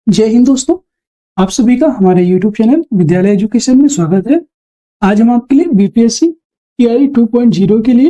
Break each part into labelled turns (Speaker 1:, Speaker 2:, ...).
Speaker 1: जय हिंद दोस्तों। आप सभी का हमारे YouTube चैनल विद्यालय एजुकेशन में स्वागत है। आज हम आपके लिए बीपीएससी टीआरई 2.0 के लिए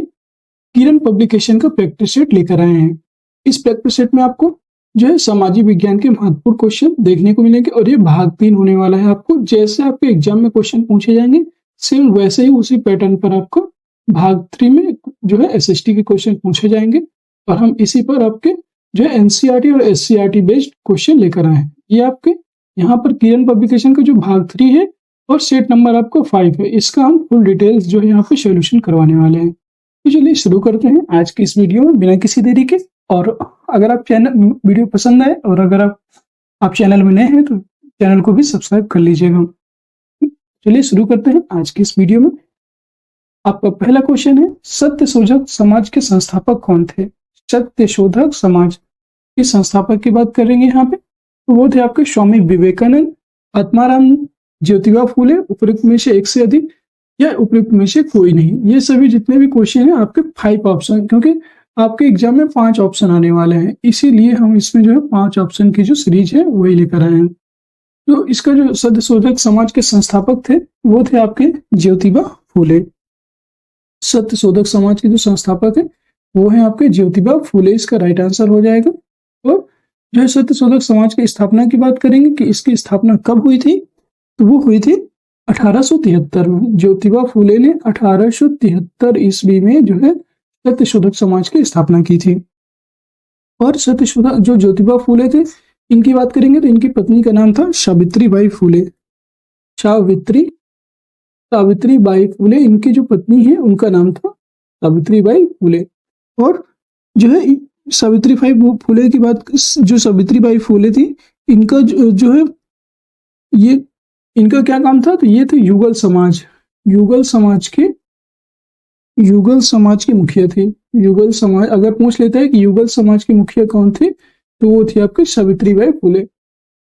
Speaker 1: किरण पब्लिकेशन का प्रैक्टिस सेट लेकर आए हैं। इस प्रैक्टिस सेट में आपको जो है सामाजिक विज्ञान के महत्वपूर्ण क्वेश्चन देखने को मिलेंगे और ये भाग 3 होने वाला है। आपको जैसे आपके एग्जाम में क्वेश्चन पूछे जाएंगे सेम वैसे ही उसी पैटर्न पर आपको भाग 3 में जो है एसएसटी के क्वेश्चन पूछे जाएंगे और हम इसी पर आपके जो है एनसीईआरटी और एससीईआरटी बेस्ड क्वेश्चन लेकर आए हैं। ये आपके यहाँ पर किरण पब्लिकेशन का जो भाग 3 है और सेट नंबर आपका 5 है, इसका हम फुल डिटेल्स जो है यहाँ पे सॉल्यूशन करवाने वाले हैं। तो चलिए शुरू करते हैं आज की इस वीडियो में बिना किसी देरी के। और अगर आप वीडियो पसंद आए और अगर आप चैनल में नए हैं तो चैनल को भी सब्सक्राइब कर लीजिएगा। चलिए शुरू करते हैं आज की इस वीडियो में। आपका पहला क्वेश्चन है, सत्यशोधक समाज के संस्थापक कौन थे? सत्यशोधक समाज के संस्थापक की बात करेंगे यहाँ पे, तो वो थे आपके स्वामी विवेकानंद, आत्माराम, ज्योतिबा फूले, उपयुक्त में से एक से अधिक या उपयुक्त में से कोई नहीं। ये सभी जितने भी क्वेश्चन हैं आपके 5 ऑप्शन, क्योंकि आपके एग्जाम में 5 ऑप्शन आने वाले हैं, इसीलिए हम इसमें जो है 5 ऑप्शन की जो सीरीज है वही लेकर आए हैं। तो इसका जो सत्यशोधक समाज के संस्थापक थे वो थे आपके ज्योतिबा फूले। सत्यशोधक समाज के जो संस्थापक है वो है आपके ज्योतिबा फूले, इसका राइट आंसर हो जाएगा। और जो है सत्यशोधक समाज की स्थापना की बात करेंगे कि इसकी स्थापना कब हुई थी, तो वो हुई थी 1873 में। ज्योतिबा फूले ने 1873 ईस्वी में जो है सत्यशोधक समाज की स्थापना की थी। और सत्यशोधक जो ज्योतिबा फूले थे इनकी बात करेंगे तो इनकी पत्नी का नाम था सावित्रीबाई फूले। सावित्रीबाई फूले इनकी जो पत्नी है उनका नाम था सावित्रीबाई फूले। और जो है सावित्रीबाई फूले की बात, जो सावित्रीबाई फूले थी इनका जो है ये इनका क्या काम था, तो ये थे युगल समाज के मुखिया थे। युगल समाज अगर पूछ लेता है कि युगल समाज के मुखिया कौन थे तो वो थी आपके सावित्रीबाई फूले।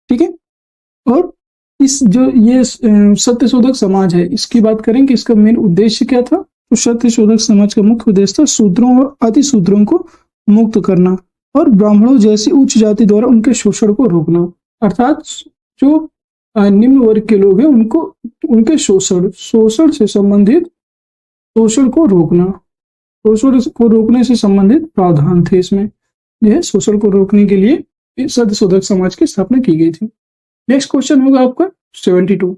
Speaker 1: ठीक है। और इस जो ये सत्यशोधक समाज है इसकी बात करें कि इसका मेन उद्देश्य क्या था, तो सत्यशोधक समाज का मुख्य उद्देश्य था शूद्रों और अतिशूद्रों को मुक्त करना और ब्राह्मणों जैसी उच्च जाति द्वारा उनके शोषण को रोकना। अर्थात जो निम्न वर्ग के लोग हैं उनको उनके शोषण से संबंधित शोषण को रोकने से संबंधित प्रावधान थे इसमें। यह शोषण को रोकने के लिए सत्यशोधक समाज की स्थापना की गई थी। नेक्स्ट क्वेश्चन होगा आपका 72।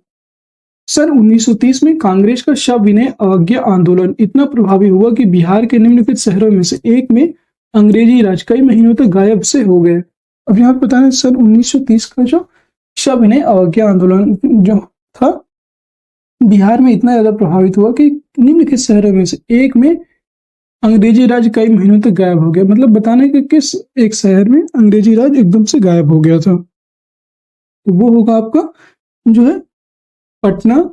Speaker 1: सन 1930 में कांग्रेस का सविनय अवज्ञा आंदोलन इतना प्रभावी हुआ कि बिहार के निम्नलिखित शहरों में से एक में अंग्रेजी राज कई महीनों तक गायब से हो गए। अब यहाँ पर बताना, सन 1930 का जो सविनय अवज्ञा आंदोलन जो था बिहार में इतना ज्यादा प्रभावित हुआ कि निम्नलिखित शहरों में से एक में अंग्रेजी राज कई महीनों तक गायब हो गया। मतलब बताने कि किस एक शहर में अंग्रेजी राज एकदम से गायब हो गया था, तो वो होगा आपका जो है पटना,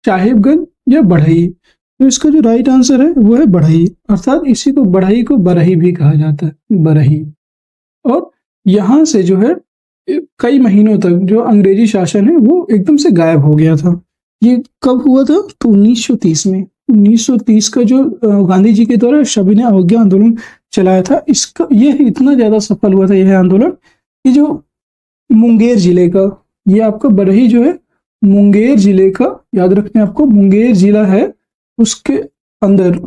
Speaker 1: साहिबगंज या बढ़ई। तो इसका जो राइट आंसर है वो है बढ़ई, अर्थात इसी को बढ़ई को बरही भी कहा जाता है, बरही। और यहाँ से जो है कई महीनों तक जो अंग्रेजी शासन है वो एकदम से गायब हो गया था। ये कब हुआ था, तो 1930 में। 1930 का जो गांधी जी के द्वारा सविनय अवज्ञा आंदोलन चलाया था, इसका यह इतना ज्यादा सफल हुआ था यह आंदोलन कि जो मुंगेर जिले का, ये आपका बरही जो है मुंगेर जिले का, याद रखना आपको मुंगेर जिला है, उसके अंदर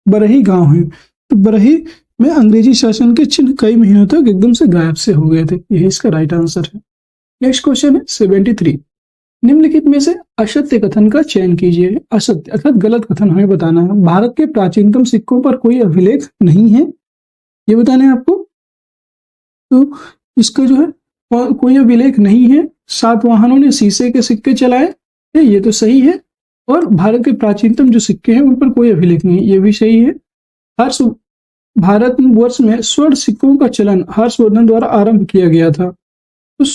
Speaker 1: बरही गांव है। तो बरही में अंग्रेजी शासन के चिन्ह कई महीनों तक एकदम से गायब से हो गए थे। यही इसका राइट आंसर है। नेक्स्ट क्वेश्चन है 73। निम्नलिखित में से असत्य कथन का चयन कीजिए। असत्य अर्थात गलत कथन हमें बताना है। भारत के प्राचीनतम सिक्कों पर कोई अभिलेख नहीं है, ये बताना है आपको। तो इसका जो है कोई अभिलेख नहीं है। सातवाहनों ने शीशे के सिक्के चलाए, ये तो सही है। और भारत के प्राचीनतम जो सिक्के हैं उन पर कोई अभिलेख नहीं है, ये भी सही है। भारत वर्ष में स्वर्ण सिक्कों का चलन हर्षवर्धन द्वारा आरंभ किया गया था। तो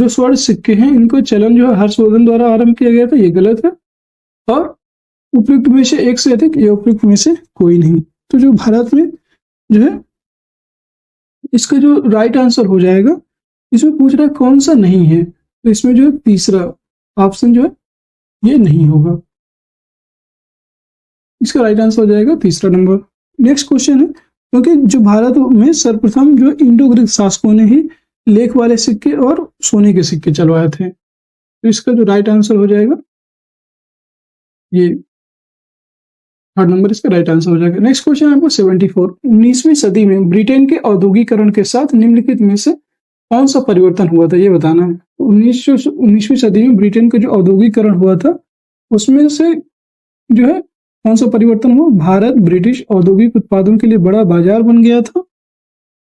Speaker 1: स्वर्ण सिक्के हैं इनको चलन जो है हर्षवर्धन द्वारा आरंभ किया गया था, ये गलत है। और उपयुक्त में से एक से अधिक, ये उपयुक्त में से कोई नहीं। तो जो भारत में जो है इसका जो राइट आंसर हो जाएगा, इसमें पूछ रहा है कौन सा नहीं है, तो इसमें जो है तीसरा ऑप्शन जो है ये नहीं होगा। इसका राइट आंसर हो जाएगा तीसरा नंबर। नेक्स्ट क्वेश्चन है, क्योंकि जो भारत में सर्वप्रथम जो इंडो ग्रीक शासकों ने ही लेख वाले सिक्के और सोने के सिक्के चलवाए थे। तो इसका जो राइट आंसर हो जाएगा ये थर्ड नंबर इसका राइट आंसर हो जाएगा। नेक्स्ट क्वेश्चन आपको 74। 19वीं सदी में ब्रिटेन के औद्योगिकरण के साथ निम्नलिखित में से कौन सा परिवर्तन हुआ था, ये बताना है। 19वीं सदी में ब्रिटेन का जो औद्योगिकरण हुआ था उसमें से जो है कौन सा परिवर्तन हुआ? भारत ब्रिटिश औद्योगिक उत्पादों के लिए बड़ा बाजार बन गया था।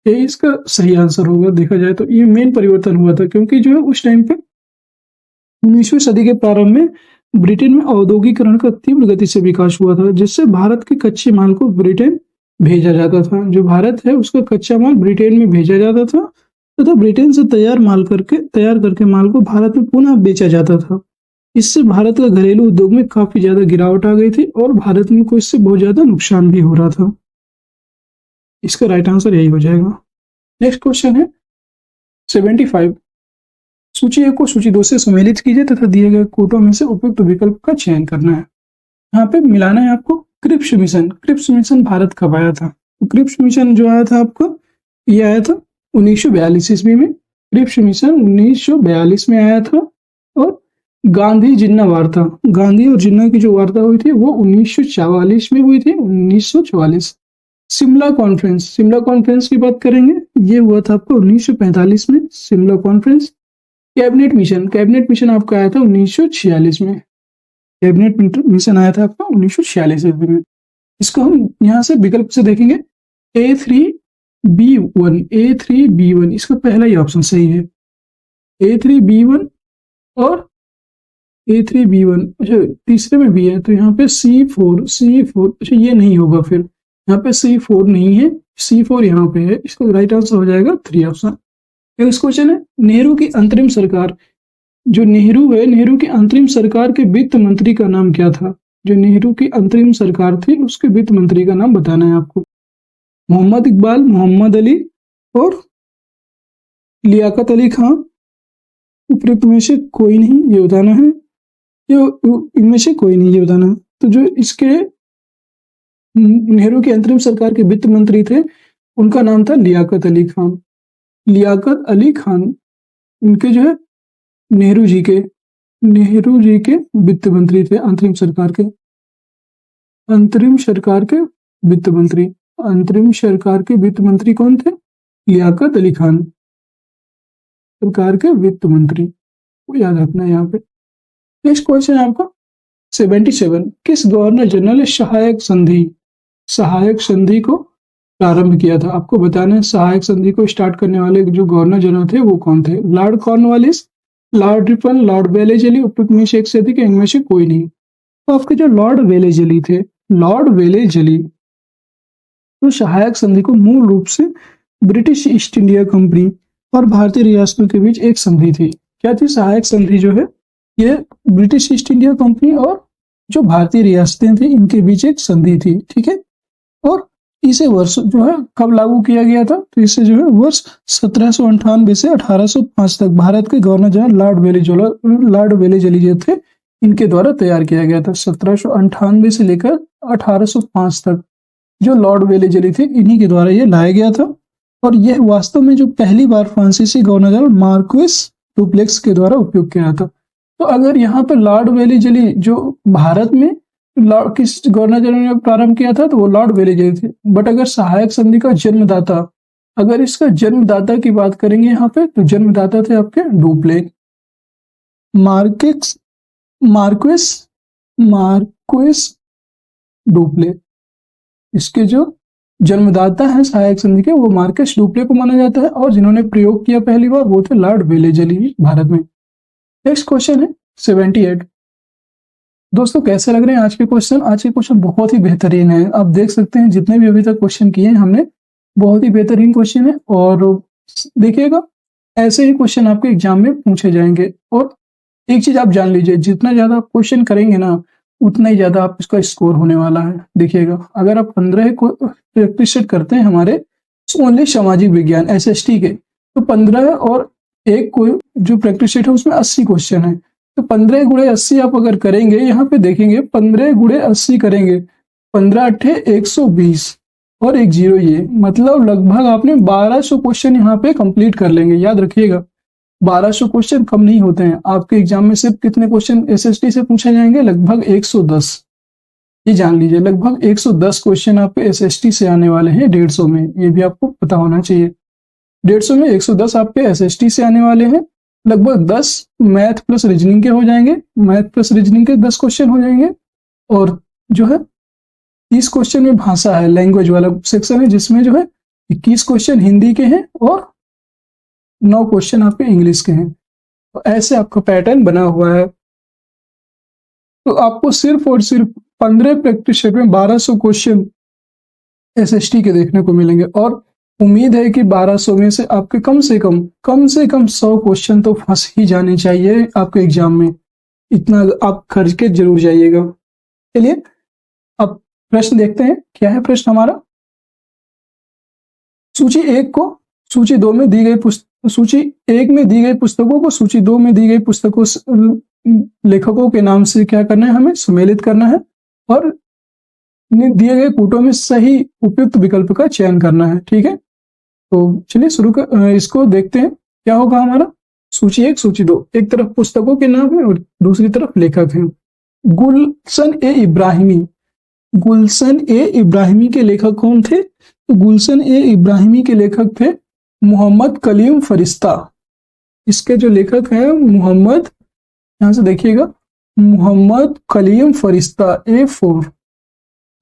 Speaker 1: ये इसका सही आंसर होगा। देखा जाए तो ये मेन परिवर्तन हुआ था, क्योंकि जो है उस टाइम पे 19वीं सदी के प्रारंभ में ब्रिटेन में औद्योगिकरण का तीव्र गति से विकास हुआ था, जिससे भारत के कच्चे माल को ब्रिटेन भेजा जाता था। जो भारत है उसका कच्चा माल ब्रिटेन में भेजा जाता था तथा ब्रिटेन से तैयार करके माल को भारत में पुनः बेचा जाता था। इससे भारत का घरेलू उद्योग में काफी ज्यादा गिरावट आ गई थी और भारत में को इससे बहुत ज्यादा नुकसान भी हो रहा था। इसका राइट आंसर यही हो जाएगा। नेक्स्ट क्वेश्चन है 75। सूची 1 को सूची 2 से सम्मिलित कीजिए तथा दिए गए कोटों में से उपयुक्त विकल्प का चयन करना है। यहाँ पे मिलाना है आपको Cripps mission. Cripps mission Bharat कब आया था? तो क्रिप्स मिशन जो आया था आपका, ये आया था 1942 ईस्वी में। क्रिप्स मिशन 1942 में आया था। और गांधी जिन्ना वार्ता, गांधी और जिन्ना की जो वार्ता हुई थी वो 1944 में हुई थी। 1944। शिमला कॉन्फ्रेंस की बात करेंगे, ये हुआ था आपको 1945 में, शिमला कॉन्फ्रेंस। कैबिनेट मिशन आपका आया था 1946 में। कैबिनेट मिशन आया था आपका 1946 में। इसको हम यहाँ से विकल्प से देखेंगे A3B1, इसका पहला ही ऑप्शन सही है। A3B1 और A3B1, अच्छा तीसरे में भी है तो यहाँ पे C4, अच्छा ये नहीं होगा, फिर यहाँ पे C4 नहीं है, C4 यहाँ पे है। इसका राइट आंसर हो जाएगा 3 ऑप्शन। नेक्स्ट क्वेश्चन है नेहरू की अंतरिम सरकार। जो नेहरू है, नेहरू की अंतरिम सरकार के वित्त मंत्री का नाम क्या था? जो नेहरू की अंतरिम सरकार थी उसके वित्त मंत्री का नाम बताना है आपको। मोहम्मद इकबाल, मोहम्मद अली और लियाकत अली खान, उपयुक्त में से कोई नहीं, ये बताना है। इनमें से कोई नहीं, ये बताना है। तो जो इसके नेहरू की अंतरिम सरकार के वित्त मंत्री थे उनका नाम था लियाकत अली खान। लियाकत अली खान उनके जो है नेहरू जी के वित्त मंत्री थे। अंतरिम सरकार के वित्त मंत्री कौन थे? लियाकत अली खान, सरकार के वित्त मंत्री, वो याद रखना है यहाँ पे। नेक्स्ट क्वेश्चन है आपका 77। किस गवर्नर जनरल ने सहायक संधि को प्रारंभ किया था? आपको बताना है सहायक संधि को स्टार्ट करने वाले जो गवर्नर जनरल थे वो कौन थे? Lord Cornwallis, Lord Ripon, Lord Wellesley, उपयुक्त में से एक से अधिक, इनमें से कोई नहीं। तो आपके जो लॉर्ड वेलेजली थे, तो सहायक संधि को मूल रूप से ब्रिटिश ईस्ट इंडिया कंपनी और भारतीय रियासतों के बीच एक संधि थी। क्या थी? सहायक संधि जो है ये ब्रिटिश ईस्ट इंडिया कंपनी और जो भारतीय रियासतें थी इनके बीच एक संधि थी, ठीक है। और इसे वर्ष जो है कब लागू किया गया था? तो इसे जो है वर्ष 1798 से 1805 तक भारत के गवर्नर जनरल लॉर्ड वेलेजली जो थे इनके द्वारा तैयार किया गया था। 1798 से लेकर 1805 तक जो लॉर्ड वेलेजली थे इन्हीं के द्वारा ये लाया गया था। और यह वास्तव में जो पहली बार फ्रांसीसी गवर्नर जनरल मार्क्विस डुप्लेक्स के द्वारा उपयोग किया था। तो अगर यहाँ पर लॉर्ड वेलेजली जो भारत में किस गवर्नर जनरल ने प्रारंभ किया था तो वो लॉर्ड वेलेजली थे। बट अगर सहायक संधि का जन्मदाता, अगर इसका जन्मदाता की बात करेंगे यहाँ पे तो जन्मदाता थे आपके डुप्लेक्स, मार्क्विस डुप्लेक्स। इसके जो जन्मदाता है सहायक संधि के वो मार्क्विस डुप्लेक्स को माना जाता है और जिन्होंने प्रयोग किया पहली बार वो थे लॉर्ड वेलेजली भारत में। नेक्स्ट क्वेश्चन है 78। दोस्तों कैसे लग रहे हैं आज के क्वेश्चन? आज के क्वेश्चन बहुत ही बेहतरीन है। आप देख सकते हैं जितने भी अभी तक क्वेश्चन किए हैं हमने, बहुत ही बेहतरीन क्वेश्चन है। और देखिएगा ऐसे ही क्वेश्चन आपके एग्जाम में पूछे जाएंगे। और एक चीज आप जान लीजिए, जितना ज्यादा आप क्वेश्चन करेंगे ना उतना ही ज्यादा आप इसका स्कोर होने वाला है। देखिएगा अगर आप 15 को प्रैक्टिस सेट करते हैं हमारे ओनली सामाजिक विज्ञान SST के, तो 15 और एक को जो प्रैक्टिस सेट है उसमें 80 क्वेश्चन है। तो 15 गुणे 80 आप अगर करेंगे, यहाँ पे देखेंगे 15 गुणे 80 करेंगे, 15 अट्ठे 120, और एक 0 ये, मतलब लगभग आपने 1200 क्वेश्चन यहाँ पे कंप्लीट कर लेंगे। याद रखिएगा 1200 क्वेश्चन कम नहीं होते हैं। आपके एग्जाम में सिर्फ कितने क्वेश्चन एसएसटी से पूछे जाएंगे? लगभग 110। ये जान लीजिए लगभग 110 क्वेश्चन आपके एसएसटी से आने वाले हैं 150 में। ये भी आपको पता होना चाहिए। 150 में 110 आपके एसएसटी से आने वाले हैं। लगभग 10 मैथ प्लस रीजनिंग के हो जाएंगे। मैथ प्लस रीजनिंग के 10 क्वेश्चन हो जाएंगे। और जो है 30 क्वेश्चन में भाषा है, लैंग्वेज वाला सेक्शन है, जिसमें जो है 21 क्वेश्चन हिंदी के हैं और 9 क्वेश्चन आपके इंग्लिश के हैं। तो ऐसे आपका पैटर्न बना हुआ है। तो आपको सिर्फ और सिर्फ 15 प्रैक्टिस सेट में 1200 क्वेश्चन एसएसटी के देखने को मिलेंगे। और उम्मीद है कि 1200 में से आपके कम से कम 100 क्वेश्चन तो फंस ही जाने चाहिए आपके एग्जाम में। इतना आप खर्च के जरूर जाइएगा। चलिए अब प्रश्न देखते हैं। क्या है प्रश्न हमारा? सूची 1 को सूची 2 में दी गई सूची 1 में दी गई पुस्तकों को सूची 2 में दी गई पुस्तकों लेखकों के नाम से क्या करना है? हमें सम्मिलित करना है और दिए गए कूटों में सही उपयुक्त विकल्प का चयन करना है। ठीक है, तो चलिए शुरू कर इसको देखते हैं। क्या होगा हमारा? सूची 1 सूची 2, एक तरफ पुस्तकों के नाम है और दूसरी तरफ लेखक हैं। गुलशन ए इब्राहिमी, गुलशन ए इब्राहिमी के लेखक कौन थे? तो गुलशन ए इब्राहिमी के लेखक थे मोहम्मद कलीम फरिश्ता। इसके जो लेखक हैं मोहम्मद, यहां से देखिएगा, मोहम्मद कलीम फरिश्ता A4।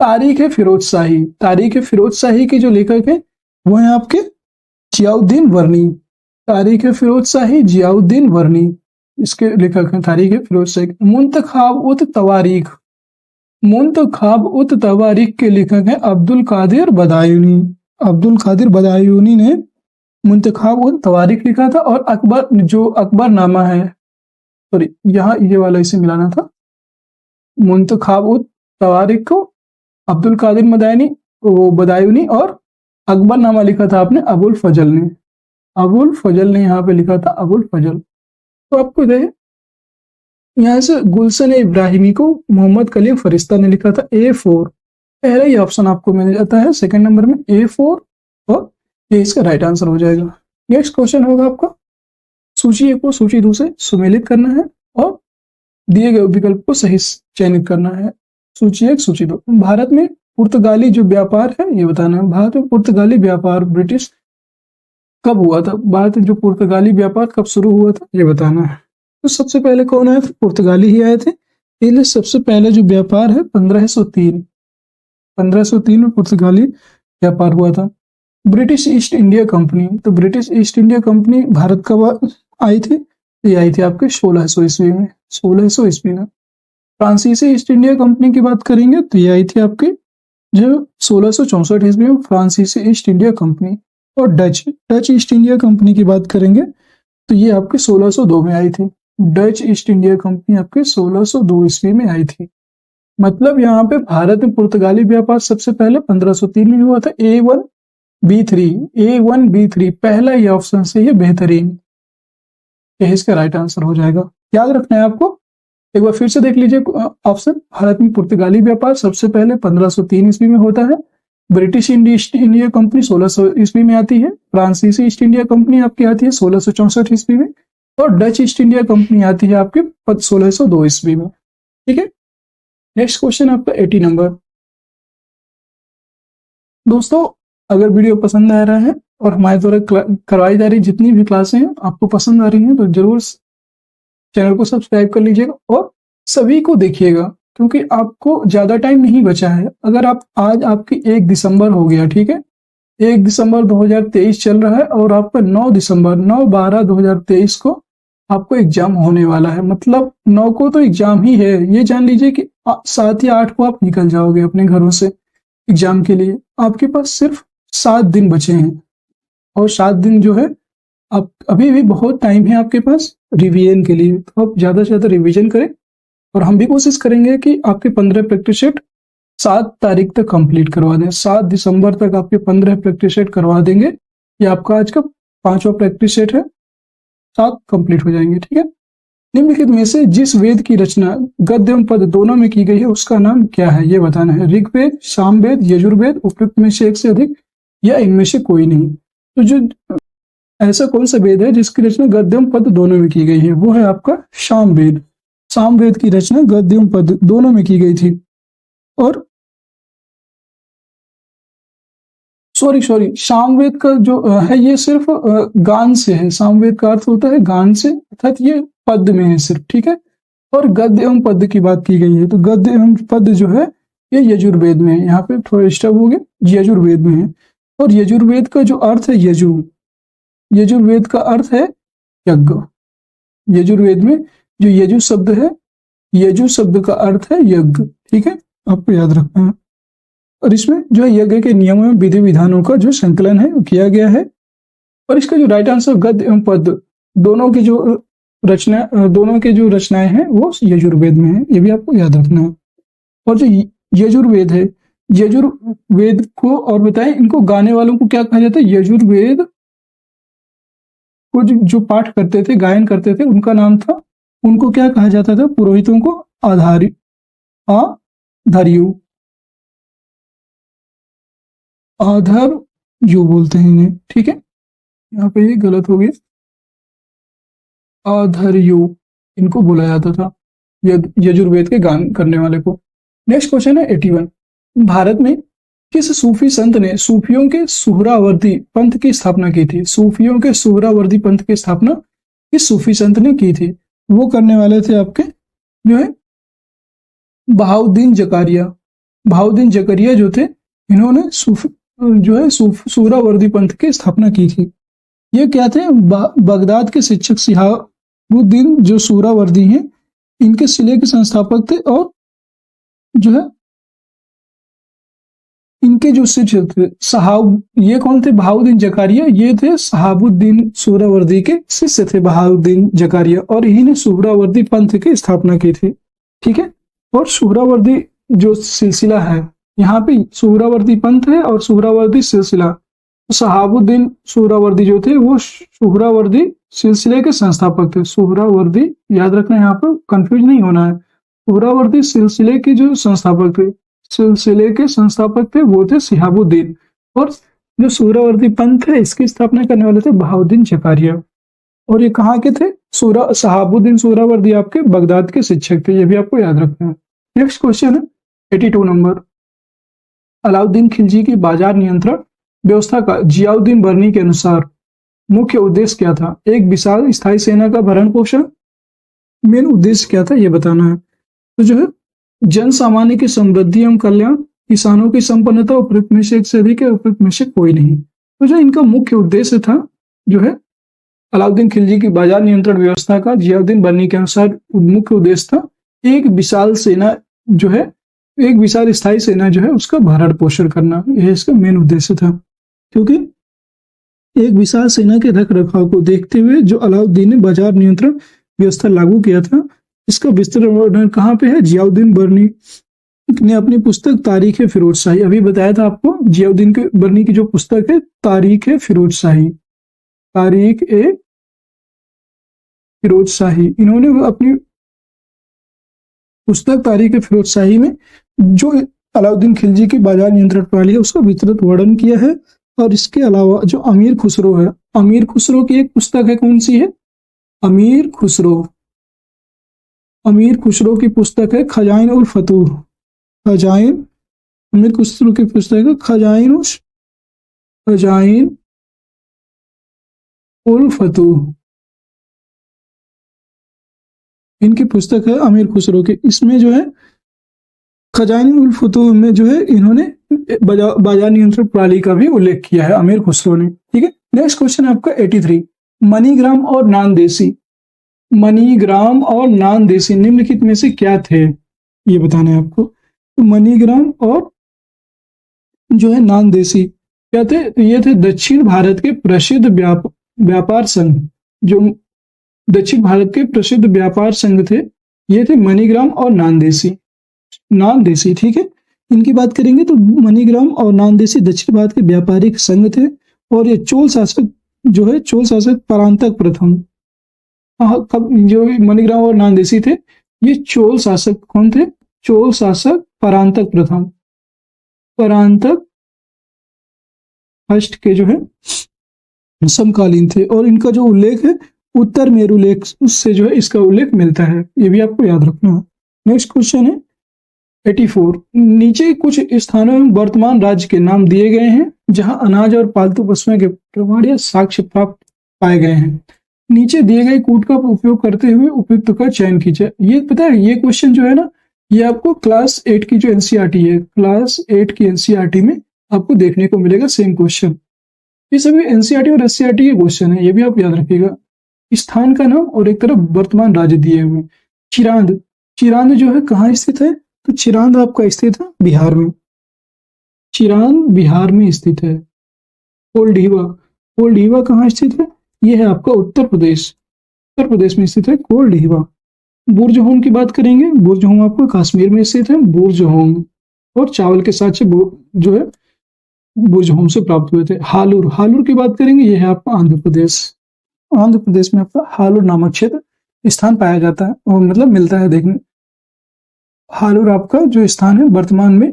Speaker 1: तारीख फिरोज शाही, तारीख फिरोज शाही के जो लेखक हैं वो हैं आपके जियाउद्दीन वर्नी। तारीख फिरोज शाही जियाउद्दीन वर्नी इसके लेखक हैं। तारीख फिरोज शाही। मुंतखाब उत तवारीख, मुंतखाब उत तवारीख के लेखक हैं अब्दुल कादिर बदायूनी। अब्दुल कादिर बदायूनी ने मुंतखाब उत तवारीख लिखा था। और अकबर, जो अकबरनामा है, सॉरी यहाँ ये वाला इसे मिलाना था। मुंतखाब उत तवारीख को अब्दुल कादिर बदायूनी और अकबरनामा लिखा था आपने अबुल फजल ने। अबुल फजल ने यहाँ पे लिखा था, अबुल फजल। तो आपको यहाँ से गुलशन इब्राहिमी को मोहम्मद कलीम फरिश्ता ने लिखा था A4। पहला ही ऑप्शन आपको मिल जाता है सेकंड नंबर में A4 और ये इसका राइट आंसर हो जाएगा। नेक्स्ट क्वेश्चन होगा आपका, सूची 1 को सूची 2 से सुमेलित करना है और दिए गए विकल्प को सही चयनित करना है। सूची 1 सूची 2, भारत में पुर्तगाली जो व्यापार है ये बताना है। भारत में पुर्तगाली व्यापार ब्रिटिश कब हुआ था? भारत में जो पुर्तगाली व्यापार कब शुरू हुआ था ये बताना है। तो सबसे पहले कौन आए थे? पुर्तगाली ही आए थे। इसलिए सबसे पहले जो व्यापार है 1503 में पुर्तगाली व्यापार हुआ था। ब्रिटिश ईस्ट इंडिया कंपनी, तो British east India company Bharat कब आई थी? ये आई थी आपके 1600 ईस्वी में। 1600 ईस्वी में। फ्रांसीसी ईस्ट इंडिया कंपनी की बात करेंगे तो ये आई थी आपके जो 1664 ईस्वी में फ्रांसीसी ईस्ट इंडिया कंपनी। और डच ईस्ट इंडिया कंपनी की बात करेंगे तो ये आपके 1602 में आई थी। डच ईस्ट इंडिया कंपनी आपके 1602 ईस्वी में आई थी। मतलब यहाँ पे भारत में पुर्तगाली व्यापार सबसे पहले 1503 में हुआ था। A1B3 पहला ही ऑप्शन से ये बेहतरीन, यही इसका राइट आंसर हो जाएगा। याद रखना है आपको। एक बार फिर से देख लीजिए ऑप्शन। भारत में पुर्तगाली व्यापार सबसे पहले 1503 ईस्वी में होता है। ब्रिटिश ईस्ट इंडिया कंपनी 1600 ईस्वी में आती है। फ्रांसीसी ईस्ट इंडिया कंपनी आपकी आती है 1664 ईस्वी में। और डच ईस्ट इंडिया कंपनी आती है आपके 1602 ईस्वी में। ठीक है, नेक्स्ट क्वेश्चन आपका 80 नंबर। दोस्तों अगर वीडियो पसंद आ रहा है और हमारे द्वारा करवाई जा रही जितनी भी क्लासें हैं आपको पसंद आ रही हैं तो जरूर चैनल को सब्सक्राइब कर लीजिएगा और सभी को देखिएगा, क्योंकि आपको ज्यादा टाइम नहीं बचा है। अगर आप आज आपकी 1 दिसंबर हो गया, ठीक है, 1 दिसंबर 2023 चल रहा है और आपका 9/12/2023 को आपको एग्जाम होने वाला है। मतलब 9 को तो एग्जाम ही है। ये जान लीजिए कि 7 या 8 को आप निकल जाओगे अपने घरों से एग्जाम के लिए। आपके पास सिर्फ 7 दिन बचे हैं और 7 दिन जो है आप अभी भी बहुत टाइम है आपके पास रिवीजन के लिए। तो आप ज़्यादा से ज़्यादा रिवीजन करें और हम भी कोशिश करेंगे कि आपके 15 प्रैक्टिस सेट 7 तारीख तक कंप्लीट करवा दें। 7 दिसंबर तक आपके 15 प्रैक्टिस सेट करवा देंगे। ये आपका आज का 5वां प्रैक्टिस सेट है, 7 कंप्लीट हो जाएंगे। ठीक है, निम्नलिखित में से जिस वेद की रचना गद्य एवं पद दोनों में की गई है उसका नाम क्या है, ये बताना है। ऋग्वेद, सामवेद, यजुर्वेद, उपयुक्त में से एक से अधिक या इनमें से कोई नहीं। तो जो ऐसा कौन सा वेद है जिसकी रचना गद्य एवं पद दोनों में की गई है, वो है आपका सामवेद। सामवेद की रचना गद्य एवं पद दोनों में की गई थी। और सॉरी सामवेद का जो है ये सिर्फ गान से है। सामवेद का अर्थ होता है गान से, अर्थात ये पद में है सिर्फ, ठीक है। और गद्य एवं पद की बात की गई है, तो गद्य एवं पद जो है ये यजुर्वेद में है। यहाँ पे थोड़ा डिस्टर्ब हो गया, यजुर्वेद में है। और यजुर्वेद का जो अर्थ है यजुर्वेद का अर्थ है यज्ञ। यजुर्वेद में जो यजु शब्द है, यजु शब्द का अर्थ है यज्ञ, ठीक है, आपको याद रखना है। और इसमें जो है यज्ञ के नियमों एवं विधि विधानों का जो संकलन है वो किया गया है। और इसका जो राइट आंसर गद्य एवं पद दोनों की जो रचनाएं हैं वो यजुर्वेद में है, ये भी आपको याद रखना है। और जो यजुर्वेद है, यजुर्वेद को और बताएं इनको गाने वालों को क्या कहा जाता है। यजुर्वेद को जो पाठ करते थे, गायन करते थे, उनका नाम था, उनको क्या कहा जाता था, पुरोहितों को आधर्यु बोलते हैं इन्हें, ठीक है। यहाँ पे ये गलत हो गया, आधर्यु इनको बोला जाता था, यजुर्वेद के गान करने वाले को। नेक्स्ट क्वेश्चन है 81। भारत में किस सूफी संत ने सूफियों के सुहरावर्दी पंथ की स्थापना की थी। सूफियों के सुहरावर्दी पंथ की स्थापना किस सूफी संत ने की थी, वो करने वाले थे आपके जो है बहाउद्दीन जकारिया। बहाउद्दीन जकारिया जो थे, इन्होंने सुहरावर्दी पंथ की स्थापना की थी। ये क्या थे, बगदाद के शिक्षक शिहाबुद्दीन जो सुहरावर्दी हैं, इनके सिले के संस्थापक थे। और जो है इनके जो शिष्य थे ये कौन थे, बहाउद्दीन जकारिया, ये थे शहाबुद्दीन सुहरावर्दी के शिष्य थे बहाउद्दीन जकारिया। और इन्हीं ने सुहरावर्दी पंथ की स्थापना की थी, ठीक है। और सुहरावर्दी जो सिलसिला है, यहाँ पे सुहरावर्दी पंथ है और सुहरावर्दी सिलसिला। शहाबुद्दीन सुहरावर्दी जो थे वो सुहरावर्दी सिलसिले के संस्थापक थे। सुहरावर्दी याद रखना, यहाँ पर कंफ्यूज नहीं होना है। सुहरावर्दी सिलसिले के जो संस्थापक थे वो थे शिहाबुद्दीन। और जो सुहरावर्दी पंथ है इसकी स्थापना करने वाले थे बहाउद्दीन जकारिया। और ये कहाँ के थे, शहाबुद्दीन सुहरावर्दी आपके बगदाद के शिक्षक थे, ये भी आपको याद रखना है। नेक्स्ट क्वेश्चन है 82 नंबर। अलाउद्दीन खिलजी की बाजार नियंत्रण व्यवस्था का जियाउद्दीन बर्नी के अनुसार मुख्य उद्देश्य क्या था। एक विशाल स्थायी सेना का भरण पोषण, मेन उद्देश्य क्या था ये बताना है। तो जो है जन सामान्य की समृद्धि एवं कल्याण, किसानों की संपन्नता, उपयुक्त में से एक से अधिक है, उपयुक्त में से कोई नहीं। तो जो इनका मुख्य उद्देश्य था, जो है अलाउद्दीन खिलजी की बाजार नियंत्रण व्यवस्था का जियाउद्दीन बर्नी के अनुसार मुख्य उद्देश्य था एक विशाल स्थायी सेना जो है उसका भरण पोषण करना, यह इसका मेन उद्देश्य था। क्योंकि एक विशाल सेना के रख रखाव को देखते हुए जो अलाउद्दीन ने बाजार नियंत्रण व्यवस्था लागू किया था, इसका विस्तृत वर्णन कहाँ पे है, जियाउद्दीन बर्नी ने अपनी पुस्तक तारीख ए फिरोजशाही, अभी बताया था आपको, जियाउद्दीन बर्नी की जो पुस्तक है तारीख ए फिरोजशाही, इन्होंने अपनी पुस्तक तारीख ए फिरोजशाही में जो अलाउद्दीन खिलजी की बाजार नियंत्रण प्रणाली है उसका विस्तृत वर्णन किया है। और इसके अलावा जो अमीर खुसरो है, अमीर खुसरो की एक पुस्तक है, कौन सी है, अमीर खुसरो की पुस्तक है खजाइन उल फतूह। अमीर खुसरो की पुस्तक है खजाइन उल फतूह, इनकी पुस्तक है अमीर खुसरो की। इसमें जो है खजाइन उल फतूह में जो है इन्होंने बाजार नियंत्रण प्रणाली का भी उल्लेख किया है अमीर खुसरो ने, ठीक है। नेक्स्ट क्वेश्चन है आपका 83। मनीग्राम और नानदेसी निम्नलिखित में से क्या थे, ये बताना है आपको। तो मनीग्राम और जो है नानदेसी क्या थे, तो ये थे दक्षिण भारत के प्रसिद्ध व्यापार संघ, जो दक्षिण भारत के प्रसिद्ध व्यापार संघ थे, ये थे मनीग्राम और नानदेसी, ठीक है। इनकी बात करेंगे तो मनीग्राम और नानदेसी दक्षिण भारत के व्यापारिक संघ थे। और ये चोल शासक परांतक प्रथम जो मणिग्राम और नानदेशी थे ये चोल शासक कौन थे? चोल शासक परांतक प्रथम, परांतक फर्स्ट के जो है समकालीन थे, और इनका जो उल्लेख है उत्तर मेरु लेख उससे जो है इसका उल्लेख मिलता है, ये भी आपको याद रखना है। नेक्स्ट क्वेश्चन है 84। नीचे कुछ स्थानों में वर्तमान राज्य के नाम दिए गए हैं जहां अनाज और पालतू पशुओं के प्रमाण या साक्ष्य प्राप्त पाए गए हैं। नीचे दिए गए कूट का उपयोग करते हुए उपयुक्त का चयन कीजिए। ये पता है ये क्वेश्चन जो है ना ये आपको क्लास 8 की जो एनसीईआरटी है, क्लास 8 की एनसीईआरटी में आपको देखने को मिलेगा सेम क्वेश्चन। ये सभी एनसीईआरटी और एससीईआरटी के क्वेश्चन है, ये भी आप याद रखिएगा। स्थान का नाम और एक तरफ वर्तमान राज्य दिए हुए। चिरांद, चिरांद जो है कहाँ स्थित है? तो चिरांद आपका स्थित है बिहार में, चिरांद बिहार में स्थित है। कोल्डीवा, कोल्डीवा कहाँ स्थित है? ये है आपका उत्तर प्रदेश, उत्तर प्रदेश में स्थित है कोल्डीवा। बुर्जहोम की बात करेंगे, बुर्जहोम आपको कश्मीर में स्थित है, बुर्जहोम, और चावल के साथ से जो है बुर्जहोम से प्राप्त हुए थे। हालूर, हालूर की बात करेंगे, ये है आपका आंध्र प्रदेश, आंध्र प्रदेश में आपका हालूर नामक क्षेत्र स्थान पाया जाता है और मतलब मिलता है देखने। हालूर आपका जो स्थान है वर्तमान में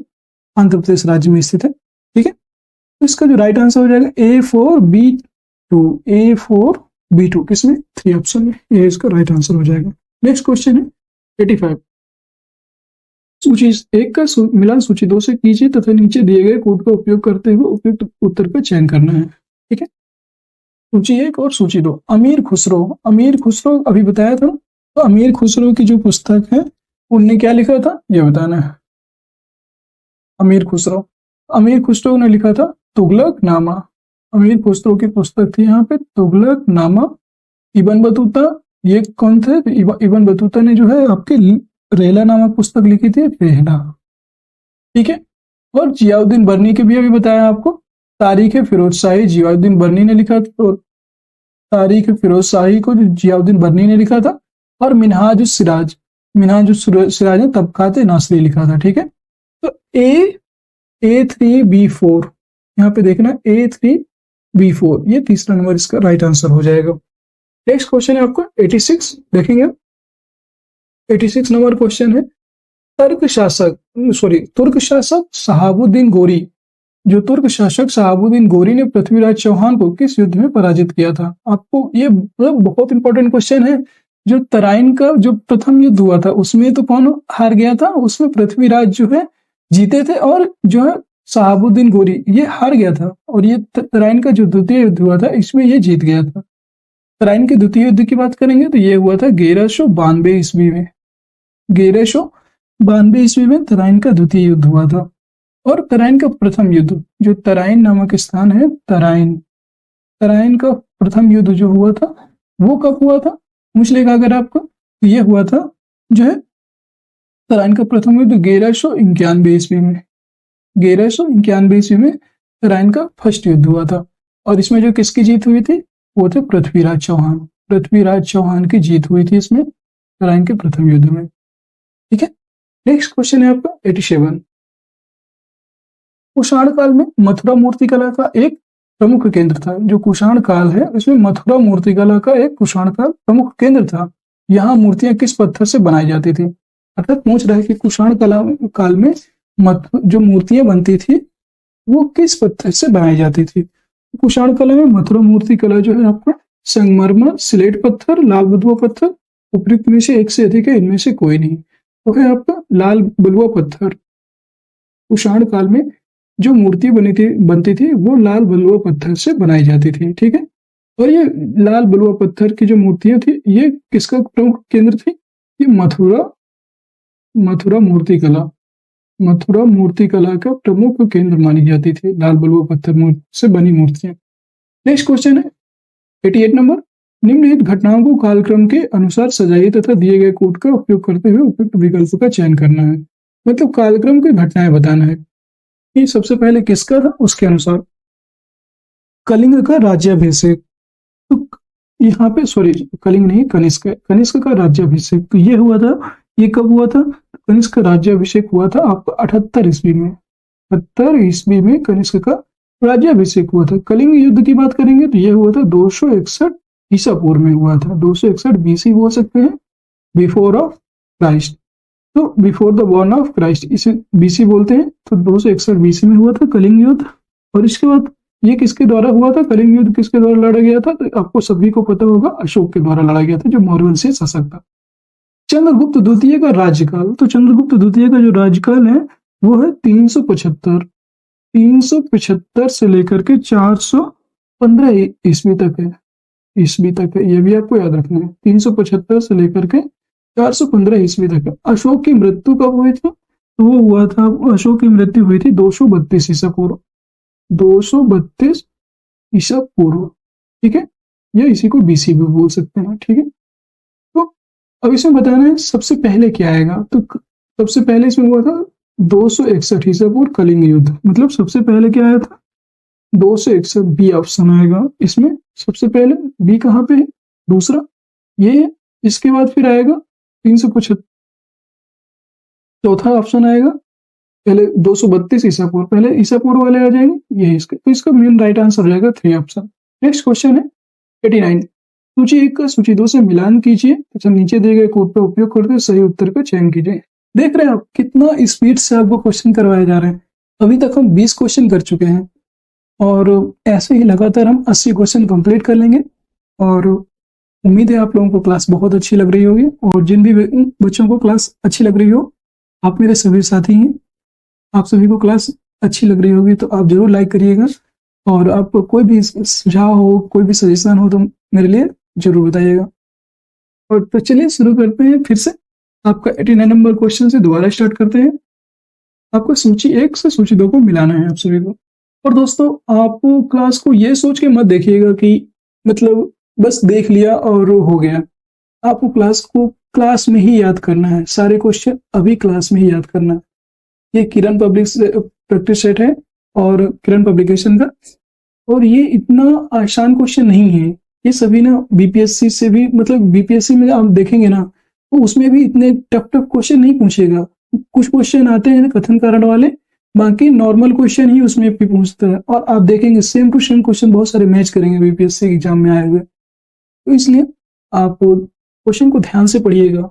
Speaker 1: आंध्र प्रदेश राज्य में स्थित है, ठीक है। तो इसका जो राइट आंसर हो जाएगा A4B2, A4B2 किसमें? 3 ऑप्शन में, ये इसका राइट आंसर हो जाएगा। नेक्स्ट क्वेश्चन है 85। सूची 1 का मिलान सूची 2 से कीजिए तथा नीचे दिए गए कोड का उपयोग करते हुए उपयुक्त उत्तर का चयन करना है, ठीक है। सूची 1 और सूची 2। अमीर खुसरो, अमीर खुसरो अभी बताया था, तो अमीर खुसरो की जो पुस्तक है उनने क्या लिखा था ये बताना है। अमीर खुसरो, अमीर खुसरो ने लिखा था तुगलक नामा, अमीर खुसरो की पुस्तक थी यहाँ पे तुगलक नामा। इब्न बतूता ये कौन थे? इब्न बतूता ने जो है आपके रेहला नामक पुस्तक लिखी थी, रेहला, ठीक है। और जियाउद्दीन बर्नी के भी अभी बताया आपको, तारीख फिरोज शाही जियाउद्दीन बर्नी ने लिखा था, तो तारीख फिरोज शाही को जियाउद्दीन बर्नी ने लिखा था। और मिनहाज सिराज, मिनहाज सिराज ने तबकात नासरी लिखा था, ठीक है। तो A3B4 यहाँ पे देखना, A3B4 ये तीसरा नंबर इसका राइट आंसर हो जाएगा। नेक्स्ट क्वेश्चन है आपका 86, देखेंगे 86 नंबर क्वेश्चन है। तुर्क शासक शहाबुद्दीन गोरी, जो तुर्क शासक शहाबुद्दीन गोरी ने पृथ्वीराज चौहान को किस युद्ध में पराजित किया था? आपको ये बहुत इंपॉर्टेंट क्वेश्चन है। जो तराइन का जो प्रथम युद्ध हुआ था उसमें तो कौन हार गया था? उसमें पृथ्वीराज जो है जीते थे और जो है शहाबुद्दीन गोरी ये हार गया था। और ये तराइन का जो द्वितीय युद्ध हुआ था इसमें ये जीत गया था। तराइन के द्वितीय युद्ध की बात करेंगे तो ये हुआ था 1192 ईस्वी में, 1192 ईस्वी में तराइन का द्वितीय युद्ध हुआ था। और तराइन का प्रथम युद्ध, जो तराइन नामक स्थान है, तराइन, तराइन का प्रथम युद्ध जो हुआ था वो कब हुआ था पूछ लेगा अगर आपको, तो ये हुआ था जो है तराइन का प्रथम युद्ध 1191 ईस्वी में, 1191 ईस्वी में तराइन का फर्स्ट युद्ध हुआ था। और इसमें जो किसकी जीत हुई थी वो थे पृथ्वीराज चौहान, पृथ्वीराज चौहान की जीत हुई थी इसमें तराइन के प्रथम युद्ध में, ठीक है। नेक्स्ट क्वेश्चन है आपका 87। कुषाण काल में मथुरा मूर्ति कला का एक प्रमुख केंद्र था। जो कुषाण काल है उसमें मथुरा मूर्ति कला का एक कुषाण काल प्रमुख केंद्र था। यहाँ मूर्तियां किस पत्थर से बनाई जाती थी? अर्थात पूछ रहा है कि कुषाण काल में जो मूर्तियां बनती थी वो किस पत्थर से बनाई जाती थी? कुषाण कला में मथुरा मूर्ति कला जो है आपका संगमरमर, स्लेट पत्थर, लाल बलुआ पत्थर, उपयुक्त में से एक से अधिक है, इनमें से कोई नहीं। तो है आपका लाल बलुआ पत्थर। कुषाण काल में जो मूर्ति बनती थी वो लाल बलुआ पत्थर से बनाई जाती थी, ठीक है। और ये लाल बलुआ पत्थर की जो मूर्तियां थी ये किसका प्रमुख केंद्र थी? ये मथुरा मूर्ति कला, मथुरा मूर्ति कला का प्रमुख केंद्र मानी जाती थी लाल बलुआ पत्थर से बनी मूर्तियां। नेक्स्ट क्वेश्चन है 88 नंबर। निम्नलिखित घटनाओं को कालक्रम के अनुसार सजाइए तथा दिए गए कोड का उपयोग करते हुए उपयुक्त विकल्प का चयन करना है। मतलब कालक्रम की घटनाएं बताना है कि सबसे पहले किसका था उसके अनुसार। कलिंग का राज्याभिषेक, तो यहाँ पे कलिंग नहीं कनिष्क का राज्याभिषेक, तो ये हुआ था, ये कब हुआ था? कनिष्क का राज्याभिषेक हुआ था आपको 78 ईस्वी में, 78 ईस्वी में कनिष्क का राज्याभिषेक हुआ था। कलिंग युद्ध की बात करेंगे तो ये हुआ था 261 ईसा पूर्व में हुआ था। 261 BC बोल सकते हैं, बिफोर ऑफ क्राइस्ट। तो before the born of Christ इसे BC बोलते हैं। तो 261 BC में हुआ था कलिंग युद्ध। और इसके बाद ये किसके द्वारा हुआ था, कलिंग युद्ध किसके द्वारा लड़ा गया था, तो आपको सभी को पता होगा अशोक के द्वारा लड़ा गया था, जो मौर्य से शासक था। चंद्रगुप्त द्वितीय का राज्यकाल, तो चंद्रगुप्त द्वितीय का जो राज्यकाल है वो है 375 से लेकर के 415 ईस्वी तक है। ये भी आपको याद रखना है। 375 से लेकर के 415 ईस्वी तक है। अशोक की मृत्यु कब हुई थी, तो वो हुआ था, अशोक की मृत्यु हुई थी 232 ईसा पूर्व। 232 ईसा पूर्व, ठीक है, या इसी को BC भी बोल सकते हैं, ठीक है। तो अब इसमें बताना है सबसे पहले क्या आएगा, तो सबसे पहले इसमें हुआ था 261 ईसा पूर्व कलिंग युद्ध। मतलब सबसे पहले क्या आया था, 261, B ऑप्शन आएगा इसमें। सबसे पहले B कहाँ पे है, दूसरा ये है। इसके बाद फिर आएगा 375, चौथा ऑप्शन आएगा। पहले 232 ईसा पूर्व, पहले ईसा पूर्व वाले आ जाएंगे, यही इसका, तो इसका मेन राइट आंसर हो जाएगा 3 ऑप्शन। नेक्स्ट क्वेश्चन है 89। सूची 1 का सूची 2 से मिलान कीजिए तथा नीचे दिए गए कोड का उपयोग करके सही उत्तर का चयन कीजिए। देख रहे हैं आप कितना स्पीड से आपको क्वेश्चन करवाए जा रहे हैं। अभी तक हम 20 क्वेश्चन कर चुके हैं और ऐसे ही लगातार हम 80 क्वेश्चन कंप्लीट कर लेंगे। और उम्मीद है आप लोगों को क्लास बहुत अच्छी लग रही होगी। और जिन भी बच्चों को क्लास अच्छी लग रही हो, आप मेरे सभी साथी हैं, आप सभी को क्लास अच्छी लग रही होगी तो आप जरूर लाइक करिएगा। और आपको कोई भी सुझाव हो, कोई भी सजेशन हो तो मेरे लिए जरूर बताइएगा। और तो चलिए शुरू करते हैं फिर से। आपका 89 नंबर क्वेश्चन से दोबारा स्टार्ट करते हैं। आपको सूची 1 से सूची 2 को मिलाना है आप सभी को। और दोस्तों आप क्लास को ये सोच के मत देखिएगा कि मतलब बस देख लिया और हो गया। आपको क्लास को क्लास में ही याद करना है, सारे क्वेश्चन अभी क्लास में ही याद करना है। ये किरण पब्लिक प्रैक्टिस सेट है और किरण पब्लिकेशन का। और ये इतना आसान क्वेश्चन नहीं है, ये सभी ना BPSC से भी, मतलब BPSC में आप देखेंगे ना तो उसमें भी इतने टफ क्वेश्चन नहीं पूछेगा। कुछ क्वेश्चन आते हैं कथन कारण वाले, बाकी नॉर्मल क्वेश्चन ही उसमें भी पूछता है। और आप देखेंगे सेम टू सेम क्वेश्चन बहुत सारे मैच करेंगे BPSC एग्जाम में आए हुए। तो इसलिए आप क्वेश्चन को ध्यान से पढ़िएगा।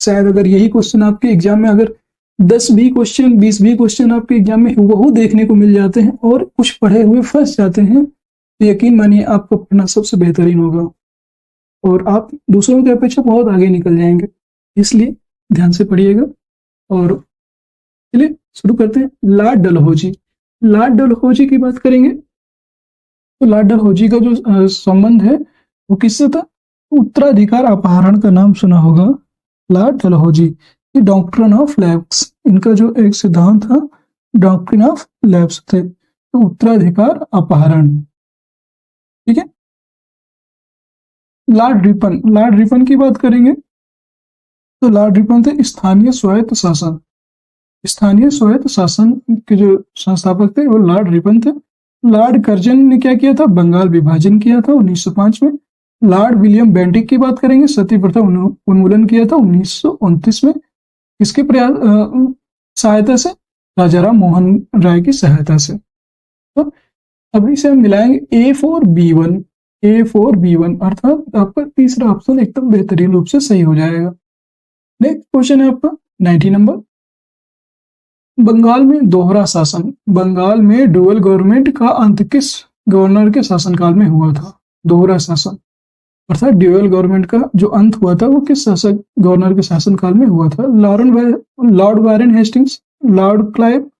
Speaker 1: शायद अगर यही क्वेश्चन आपके एग्जाम में अगर 10 भी क्वेश्चन, 20 भी क्वेश्चन आपके एग्जाम में वो देखने को मिल जाते हैं और कुछ पढ़े हुए फंस जाते हैं, तो यकीन मानिए आपका पढ़ना सबसे बेहतरीन होगा और आप दूसरों की अपेक्षा बहुत आगे निकल जाएंगे। इसलिए ध्यान से पढ़िएगा। और चलिए शुरू करते हैं। लॉर्ड डलहौजी, लॉर्ड डलहौजी की बात करेंगे तो लॉर्ड डलहौजी का जो संबंध है वो किससे था, उत्तराधिकार अपहरण का नाम सुना होगा। Lord Dalhousie doctrine of lapse, इनका जो एक सिद्धांत था डॉक्ट्रिन ऑफ लैप्स थे, तो उत्तराधिकार अपहरण, ठीक है। लॉर्ड रिपन, लॉर्ड रिपन की बात करेंगे तो लॉर्ड रिपन थे स्थानीय स्वायत्त शासन। स्थानीय स्वायत्त शासन के जो संस्थापक थे वो लॉर्ड रिपन थे। लॉर्ड कर्जन ने क्या किया था, बंगाल विभाजन किया था 1905 में। लॉर्ड विलियम बेंटिक की बात करेंगे, सती प्रथा उन्मूलन किया था 1929 में। किसके प्रयास सहायता से, राजाराम मोहन राय की सहायता से। तो अभी से हम मिलाएंगे A4B1, A4B1 अर्थात आपका तीसरा ऑप्शन एकदम बेहतरीन रूप से सही हो जाएगा। नेक्स्ट क्वेश्चन है आपका 90 नंबर। बंगाल में दोहरा शासन, बंगाल में डुअल गवर्नमेंट का अंत किस गवर्नर के शासनकाल में हुआ था। दोहरा शासन अर्थात ड्यूअल गवर्नमेंट का जो अंत हुआ था वो किस शासक गवर्नर के शासनकाल में हुआ था। Lord Warren Hastings, Lord Clive,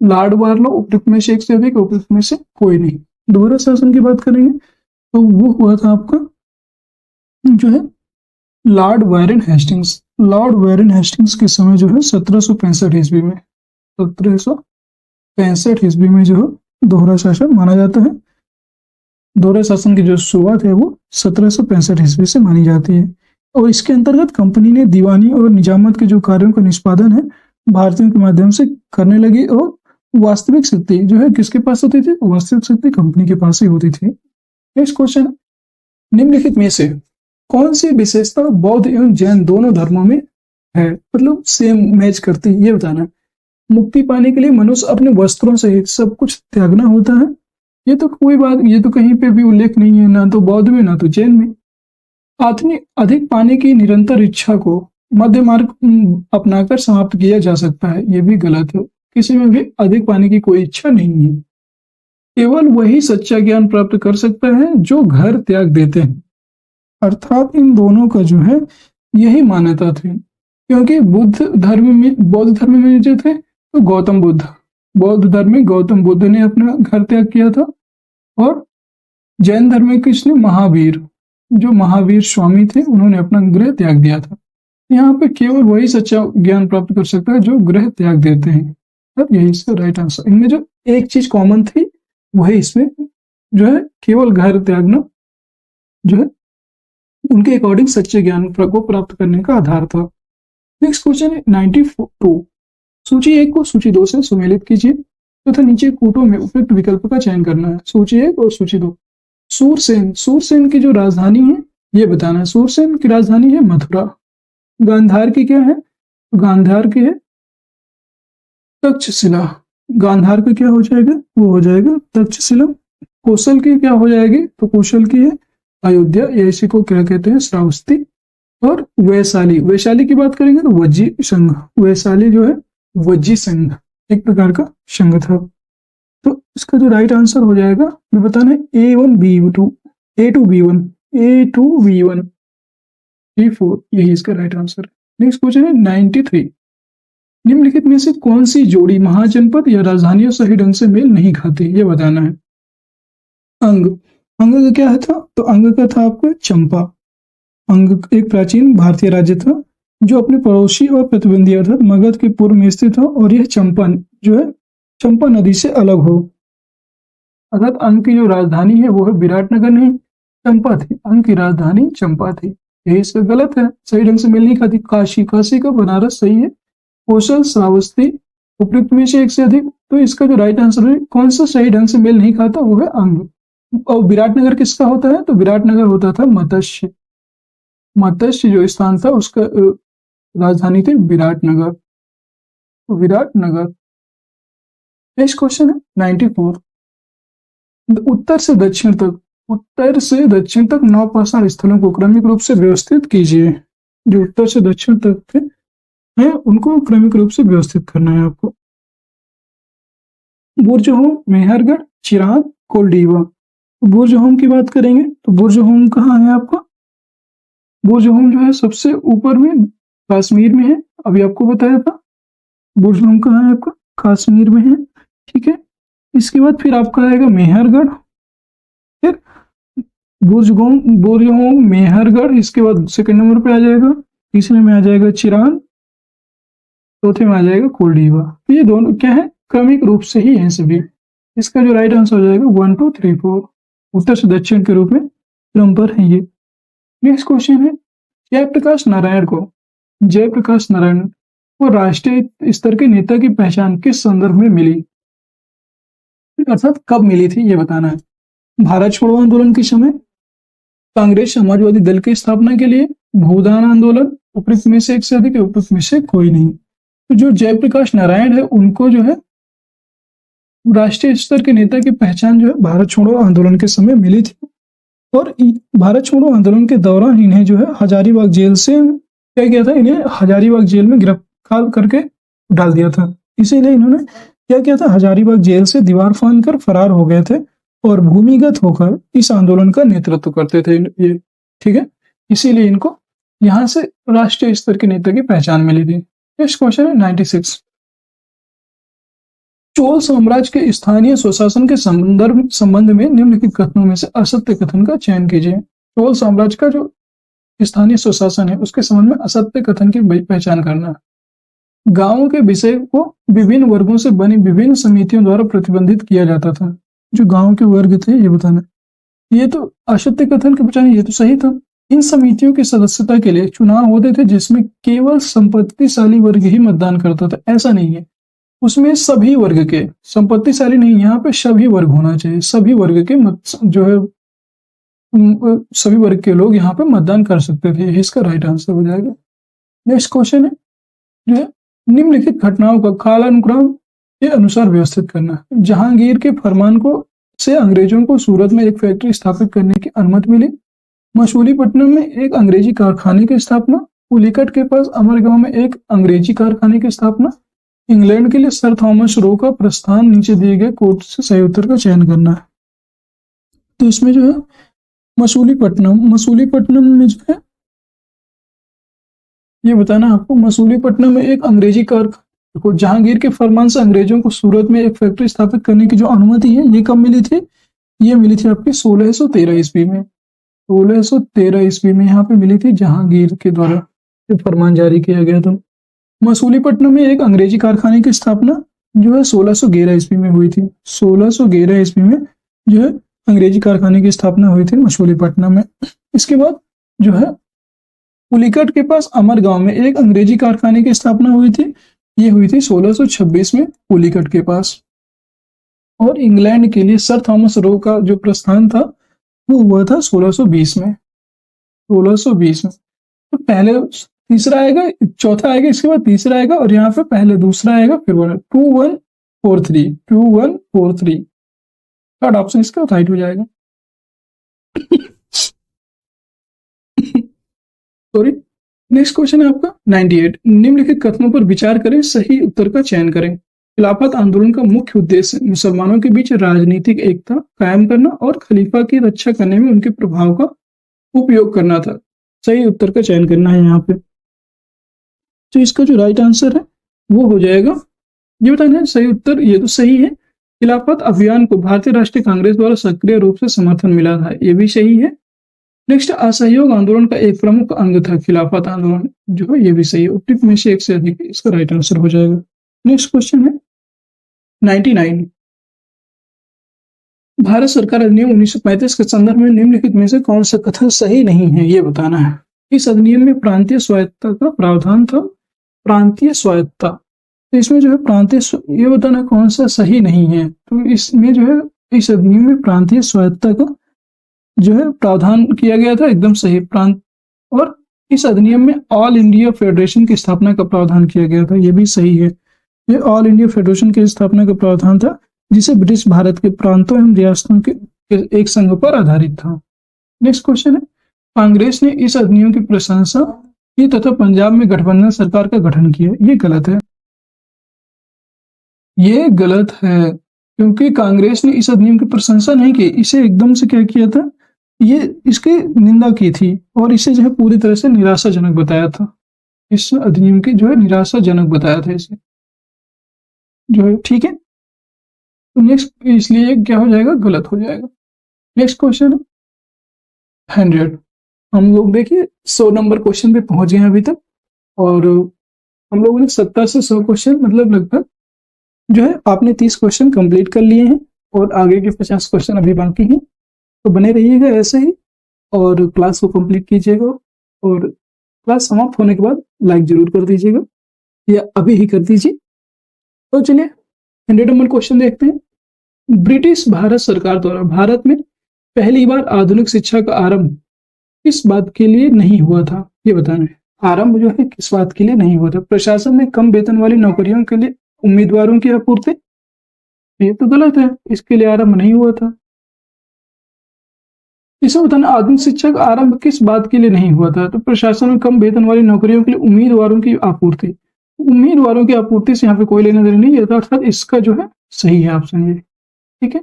Speaker 1: Lord Barlow, उपयुक्त में से एक से अधिक, उपयुक्त में से कोई नहीं। दोहरा शासन की बात करेंगे तो वो हुआ था आपका जो है Lord Warren Hastings. Lord Warren Hastings के समय जो है 1765 ईस्वी में, 1765 ईस्वी में जो है दोहरा शासन माना जाता है। दोहरा शासन की जो शुरुआत है वो 1765 ईस्वी से मानी जाती है। और इसके अंतर्गत कंपनी ने दीवानी और निजामत के जो कार्यों का निष्पादन है भारतीयों के माध्यम से करने लगी। और वास्तविक शक्ति जो है किसके पास होती थी, वास्तविक शक्ति कंपनी के पास ही होती थी। नेक्स्ट क्वेश्चन, निम्नलिखित में से कौन सी विशेषता बौद्ध एवं जैन दोनों धर्मों में है, मतलब सेम मैच करती है, ये बताना। मुक्ति पाने के लिए मनुष्य अपने वस्त्रों से सब कुछ त्यागना होता है। ये तो कोई बात, ये तो कहीं पे भी उल्लेख नहीं है, ना तो बौद्ध में ना तो जैन में। आदमी अधिक पाने की निरंतर इच्छा को मध्य मार्ग अपनाकर समाप्त किया जा सकता है, ये भी गलत है। किसी में भी अधिक पाने की कोई इच्छा नहीं है। केवल वही सच्चा ज्ञान प्राप्त कर सकता है जो घर त्याग देते हैं। अर्थात इन दोनों का जो है यही मान्यता थी, क्योंकि बौद्ध धर्म में जो थे तो गौतम बुद्ध, बौद्ध धर्म में गौतम बुद्ध ने अपना घर त्याग किया था, और जैन धर्म में किसने, महावीर, जो महावीर स्वामी थे उन्होंने अपना गृह त्याग दिया था। यहाँ पे केवल वही सच्चा ज्ञान प्राप्त कर सकता है जो गृह त्याग देते हैं। तब यही इसका राइट आंसर। इनमें जो एक चीज कॉमन थी वही इसमें जो है केवल घर त्यागना जो है उनके अकॉर्डिंग सच्चे ज्ञान को प्राप्त करने का आधार था। नेक्स्ट क्वेश्चन है 92। सूची 1 को सूची 2 से सुमेलित कीजिए तथा नीचे कूटों में उपयुक्त विकल्प का चयन करना है। सूची 1 और सूची 2। सूरसेन की जो राजधानी है ये बताना है। सूरसेन की राजधानी है मथुरा। गांधार की क्या है, गांधार की है तक्षशिला। गांधार का क्या हो जाएगा, वो हो जाएगा तक्षशिला। कौशल की क्या हो जाएगी, तो कौशल की है अयोध्या, या इसी को क्या कहते हैं, श्रावस्ती। और वैशाली की बात करेंगे तो वज्जी संघ। वैशाली जो है वज्जी संघ एक प्रकार का संघ था। तो इसका जो राइट आंसर हो जाएगा मैं बताना है A2 B1 B4, यही इसका राइट आंसर है। नेक्स्ट क्वेश्चन है 93। निम्नलिखित में से कौन सी जोड़ी महाजनपद या राजधानियों सही ढंग से मेल नहीं खाती, ये बताना है। अंग का क्या है था, तो अंग का था आपका चंपा। अंग एक प्राचीन भारतीय राज्य था जो अपने पड़ोसी और प्रतिद्वंदी अर्थात मगध के पूर्व में स्थित था, और यह चंपा जो है चंपा नदी से अलग हो। अर्थात अंग की जो राजधानी है वो है विराटनगर, नहीं चंपा थी। अंग की राजधानी चंपा थी, यही इसका गलत है, सही ढंग से मेल नहीं खाती। काशी का बनारस सही है। कौशल, श्रावस्ती, उपयुक्त में से एक से अधिक। तो इसका जो राइट आंसर है कौन सा सही ढंग से मेल नहीं खाता, वो है अंग। और विराटनगर किसका होता है, तो विराटनगर होता था मत्स्य जो स्थान था उसका राजधानी थी विराटनगर। नेक्स्ट क्वेश्चन है 94। उत्तर से दक्षिण तक 9 पाषाण स्थलों को क्रमिक रूप से व्यवस्थित कीजिए। जो उत्तर से दक्षिण तक है उनको क्रमिक रूप से व्यवस्थित करना है आपको। बुर्जहोम, मेहरगढ़, चिराग, कोल्डीवा। बुर्जहोम की बात करेंगे तो बुर्जहोम कहाँ है आपका, बुर्जहोम जो है सबसे ऊपर में कश्मीर में है, अभी आपको बताया था। बुर्जहोम कहाँ है आपका, कश्मीर में है, ठीक है। इसके बाद फिर आपका आएगा मेहरगढ़, फिर बुर्जहोम, मेहरगढ़, इसके बाद सेकंड नंबर पे आ जाएगा, तीसरे में आ जाएगा चिराग, चौथे में आ जाएगा कोल्डीवा। तो ये दोनों क्या है, क्रमिक रूप से ही है सभी। इसका जो राइट आंसर हो जाएगा 1 2 3 4, उत्तर से दक्षिण के रूप में क्रम पर है ये। नेक्स्ट क्वेश्चन है जयप्रकाश नारायण को राष्ट्रीय स्तर के नेता की पहचान किस संदर्भ में मिली, अर्थात कब मिली थी, ये बताना है। भारत छोड़ो आंदोलन के समय, कांग्रेस समाजवादी दल की स्थापना के लिए, भूदान आंदोलन, उपयुक्त में से एक से अधिक, उपयुक्त में से कोई नहीं। तो जो जयप्रकाश नारायण है उनको जो है राष्ट्रीय स्तर के नेता की पहचान जो है भारत छोड़ो आंदोलन के समय मिली थी, और भारत छोड़ो आंदोलन के दौरान इन्हें जो है हजारीबाग जेल से क्या किया था, इन्हें हजारीबाग जेल में गिरफ्तार करके डाल दिया था। इसीलिए इन्होंने क्या किया था, हजारीबाग जेल से दीवार फांद कर फरार हो गए थे और भूमिगत होकर इस आंदोलन का नेतृत्व करते थे ये, ठीक है। इसीलिए इनको यहाँ से राष्ट्रीय स्तर के नेता की पहचान मिली थी। नेक्स्ट क्वेश्चन है 96। चोल साम्राज्य के स्थानीय स्वशासन के संबंध में निम्नलिखित कथनों में से असत्य कथन का चयन कीजिए। चोल साम्राज्य का जो स्थानीय स्वशासन है उसके संबंध में असत्य कथन की पहचान करना। गांवों के विषय को विभिन्न वर्गों से बनी विभिन्न समितियों द्वारा प्रतिबंधित किया जाता था। जो गांव के वर्ग थे ये बताना, ये तो असत्य कथन की पहचान, ये तो सही था। इन समितियों की सदस्यता के लिए चुनाव होते थे जिसमें केवल संपत्तिशाली वर्ग ही मतदान करता था, ऐसा नहीं है। उसमें सभी वर्ग के, संपत्तिशाली नहीं, यहाँ पे सभी वर्ग होना चाहिए। सभी वर्ग के जो है सभी वर्ग के लोग यहाँ पे मतदान कर सकते थे, इसका राइट आंसर हो जाएगा। नेक्स्ट क्वेश्चन है जो है निम्नलिखित घटनाओं का कालानुक्रम के अनुसार व्यवस्थित करना। जहांगीर के फरमान को से अंग्रेजों को सूरत में एक फैक्ट्री स्थापित करने की अनुमति मिली। मछलीपट्टनम में एक अंग्रेजी कारखाने की स्थापना, पुलिकट के पास अमरगांव में एक अंग्रेजी कारखाने की स्थापना, इंग्लैंड के लिए सर थॉमस रो का प्रस्थान, नीचे दिए गए कोट से सही उत्तर का चयन करना है। तो इसमें जो है मसूलीपट्टनम में जो है ये बताना आपको, मसूलीपट्टनम में एक अंग्रेजी कारखाना को जहांगीर के फरमान से अंग्रेजों को सूरत में एक फैक्ट्री स्थापित करने की जो अनुमति है ये कब मिली थी? ये मिली थी आपकी 1613 ईस्वी में। 1613 ईस्वी में यहाँ पे मिली थी जहांगीर के द्वारा ये फरमान जारी किया गया था। मसूलीपट्टनम में एक अंग्रेजी कारखाने की स्थापना जो है 1611 ईस्वी में हुई थी। 1611 ईस्वी में जो है अंग्रेजी कारखाने की स्थापना हुई थी मसूलीपट्टनम में। इसके बाद जो है पुलिकट के पास अमरगांव में एक अंग्रेजी कारखाने की स्थापना हुई थी, ये हुई थी 1626 में पुलिकट के पास। और इंग्लैंड के लिए सर थॉमस रो का जो प्रस्थान था वो हुआ था 1620 में। 1620 में तो पहले तीसरा आएगा, चौथा आएगा, इसके बाद तीसरा आएगा, और यहाँ पे पहले दूसरा आएगा, फिर 2143 थर्ड ऑप्शन इसका राइट हो जाएगा। सॉरी। नेक्स्ट क्वेश्चन है आपका 98। निम्नलिखित कथनों पर विचार करें, सही उत्तर का चयन करें। खिलाफत आंदोलन का मुख्य उद्देश्य मुसलमानों के बीच राजनीतिक एकता कायम करना और खलीफा की रक्षा करने में उनके प्रभाव का उपयोग करना था। सही उत्तर का चयन करना है यहाँ पे। तो इसका जो राइट आंसर है वो हो जाएगा, ये बताना है सही उत्तर, ये तो सही है। खिलाफत अभियान को भारतीय राष्ट्रीय कांग्रेस द्वारा सक्रिय रूप से समर्थन मिला था, ये भी सही है। नेक्स्ट, असहयोग आंदोलन का एक प्रमुख अंग था खिलाफत आंदोलन, जो है ये भी सही है। उपयुक्त में से एक से अधिक, इसका राइट आंसर हो जाएगा। नेक्स्ट क्वेश्चन है 99। भारत सरकार अधिनियम 1935 के संदर्भ में निम्नलिखित में से कौन सा कथन सही नहीं है, ये बताना है। इस अधिनियम में प्रांतीय स्वायत्तता का प्रावधान था। प्रांतीय स्वायत्तता, तो इसमें जो है ये बताना कौन सा सही नहीं है। तो इसमें जो है इस अधिनियम में प्रांतीय स्वायत्तता का जो है प्रावधान किया गया था, एकदम सही प्रांत। और इस अधिनियम में ऑल इंडिया फेडरेशन की स्थापना का प्रावधान किया गया था, ये भी सही है। ये ऑल इंडिया फेडरेशन की स्थापना का प्रावधान था, जिसे ब्रिटिश भारत के प्रांतों एवं रियासतों के एक संघ पर आधारित था। नेक्स्ट क्वेश्चन है, कांग्रेस ने इस अधिनियम की प्रशंसा की तथा पंजाब में गठबंधन सरकार का गठन किया, ये गलत है। ये गलत है, क्योंकि कांग्रेस ने इस अधिनियम की प्रशंसा नहीं की, इसे एकदम से क्या किया था, ये इसकी निंदा की थी और इसे जो है पूरी तरह से निराशाजनक बताया था। इस अधिनियम की जो है निराशाजनक बताया था इसे, जो है ठीक है। तो नेक्स्ट, इसलिए क्या हो जाएगा, गलत हो जाएगा। नेक्स्ट क्वेश्चन है 100। हम लोग देखिए 100 नंबर क्वेश्चन पे पहुंच गए हैं अभी तक, और हम लोगों ने 70 से 100 क्वेश्चन मतलब लगभग जो है आपने 30 क्वेश्चन कंप्लीट कर लिए हैं, और आगे के 50 क्वेश्चन अभी बाकी हैं। तो बने रहिएगा ऐसे ही, और क्लास को कंप्लीट कीजिएगा, और क्लास समाप्त होने के बाद लाइक जरूर कर दीजिएगा, या अभी ही कर दीजिए। तो चलिए 100 नंबर क्वेश्चन देखते हैं। ब्रिटिश भारत सरकार द्वारा भारत में पहली बार आधुनिक शिक्षा का आरंभ किस बात के लिए नहीं हुआ था, ये बताना है। आरंभ जो है किस बात के लिए नहीं हुआ था? प्रशासन में कम वेतन वाली नौकरियों के लिए उम्मीदवारों की आपूर्ति, ये तो गलत है, इसके लिए आरंभ नहीं हुआ था। इसे बताना, आधुनिक शिक्षा का आरंभ किस बात के लिए नहीं हुआ था? तो प्रशासन में कम वेतन वाली नौकरियों के लिए उम्मीदवारों की आपूर्ति। उम्मीदवारों की आपूर्ति से यहाँ पे कोई लेना देना नहीं है, अर्थात इसका जो है सही है ऑप्शन ये, ठीक है।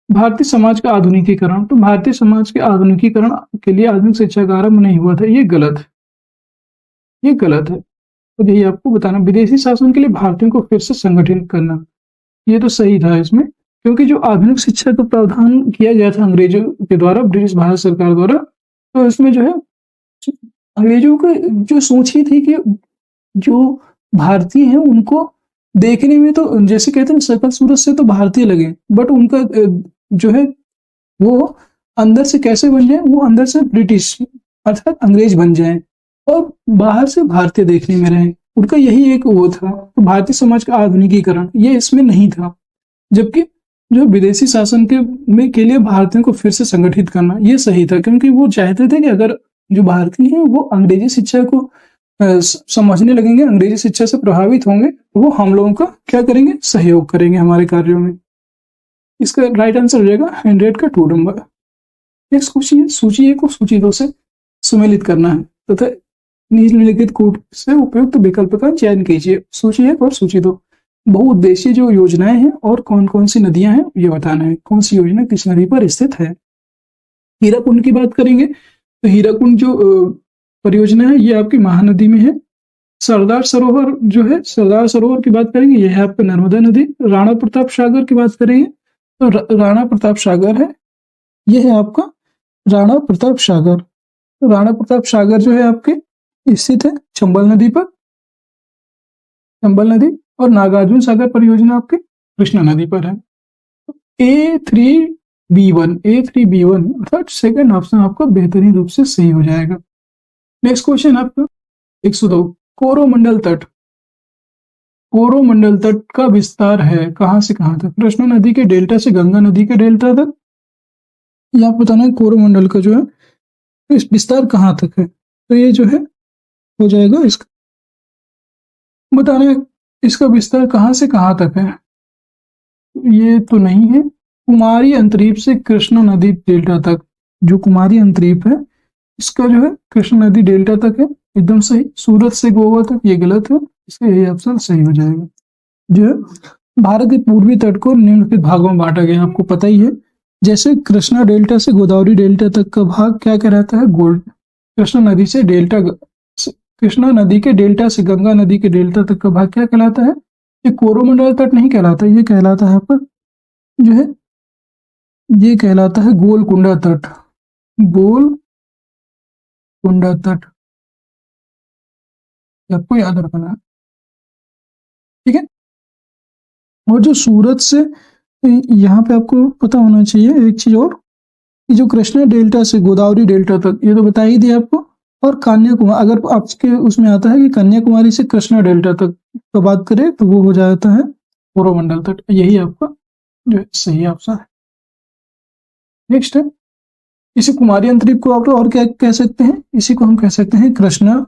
Speaker 1: भारतीय समाज का आधुनिकीकरण, तो भारतीय समाज के आधुनिकीकरण के लिए आधुनिक शिक्षा का आरंभ नहीं हुआ था, ये गलत है, ये गलत है। तो यही आपको बताना। विदेशी शासन के लिए भारतीयों को फिर से संगठित करना, ये तो सही था इसमें, क्योंकि जो आधुनिक शिक्षा का प्रावधान किया गया था अंग्रेजों के द्वारा, ब्रिटिश भारत सरकार द्वारा, तो इसमें जो है अंग्रेजों को जो सोच ही थी कि जो भारतीय हैं उनको देखने में तो जैसे कहते हैं शकल सूरत से तो भारतीय लगे, बट उनका जो है वो अंदर से कैसे बन जाए, वो अंदर से ब्रिटिश अर्थात अंग्रेज बन जाए और बाहर से भारतीय देखने में रहे। उनका यही एक वो था, तो भारतीय समाज का आधुनिकीकरण ये इसमें नहीं था। जबकि जो विदेशी शासन के लिए भारतीयों को फिर से संगठित करना ये सही था, क्योंकि वो चाहते थे कि अगर जो भारतीय हैं वो अंग्रेजी शिक्षा को समझने लगेंगे, अंग्रेजी शिक्षा से प्रभावित होंगे, वो हम लोगों का क्या करेंगे, सहयोग करेंगे हमारे कार्यों में। इसका राइट आंसर हो जाएगा 100 का 2 नंबर। नेक्स्ट क्वेश्चन है, सूची 1 को सूची 2 से सुमेलित करना है तथा निम्नलिखित कूट से उपयुक्त विकल्प का चयन कीजिए। सूची 1 और सूची 2 बहुउद्देशीय जो योजनाएं हैं और कौन कौन सी नदियां हैं ये बताना है, कौन सी योजना किस नदी पर स्थित है। हीराकुंड की बात करेंगे तो हीराकुंड जो परियोजना है ये आपकी महानदी में है। सरदार सरोवर जो है, सरदार सरोवर की बात करेंगे ये है आपका नर्मदा नदी। राणा प्रताप सागर की बात करेंगे तो राणा प्रताप सागर है, ये है आपका राणा प्रताप सागर। राणा प्रताप सागर जो है आपके स्थित है चंबल नदी पर, चंबल नदी। और नागार्जुन सागर परियोजना आपके कृष्णा नदी पर है। A3B1 अर्थात सेकंड ऑप्शन आपका बेहतरीन रूप से सही हो जाएगा। नेक्स्ट क्वेश्चन आपका 102, कोरोमंडल तट। कोरोमंडल तट का विस्तार है कहां से कहां तक? कृष्णा नदी के डेल्टा से गंगा नदी के डेल्टा तक। ये आप बताना है कोरोमंडल का जो है इस विस्तार कहां तक है, तो ये जो है हो जाएगा इसका बताना है इसका विस्तार कहां से कहां तक है। ये तो नहीं है, कुमारी अंतरीप से कृष्णा नदी डेल्टा तक, जो कुमारी अंतरीप है इसका जो है कृष्णा नदी डेल्टा तक है, एकदम सही। सूरत से गोवा तक ये गलत है, इसका यही ऑप्शन सही हो जाएगा। जो है भारत के पूर्वी तट को निम्नलिखित भागों में बांटा गया, आपको पता ही है। जैसे कृष्णा डेल्टा से गोदावरी डेल्टा तक का भाग क्या कहलाता है? गोल्ड। कृष्णा नदी से कृष्णा नदी के डेल्टा से गंगा नदी के डेल्टा तक का भाग क्या कहलाता है? ये कोरोमंडल तट नहीं कहलाता, ये कहलाता है पर जो है ये कहलाता है गोलकुंडा तट। गोलकुंडा तट आपको याद रखना है, ठीक है। और जो सूरत से यहाँ पे आपको पता होना चाहिए एक चीज और, कि जो कृष्णा डेल्टा से गोदावरी डेल्टा तक ये तो बता ही दिया आपको। और कन्याकुमारी अगर आपके उसमें आता है कि कन्याकुमारी से कृष्णा डेल्टा तक का बात करें तो वो हो जाता है कोरोमंडल तट, यही आपका जो सही ऑप्शन है। नेक्स्ट है, इसी कुमारी अंतरीप को आप और क्या कह सकते हैं? इसी को हम कह सकते हैं कृष्णा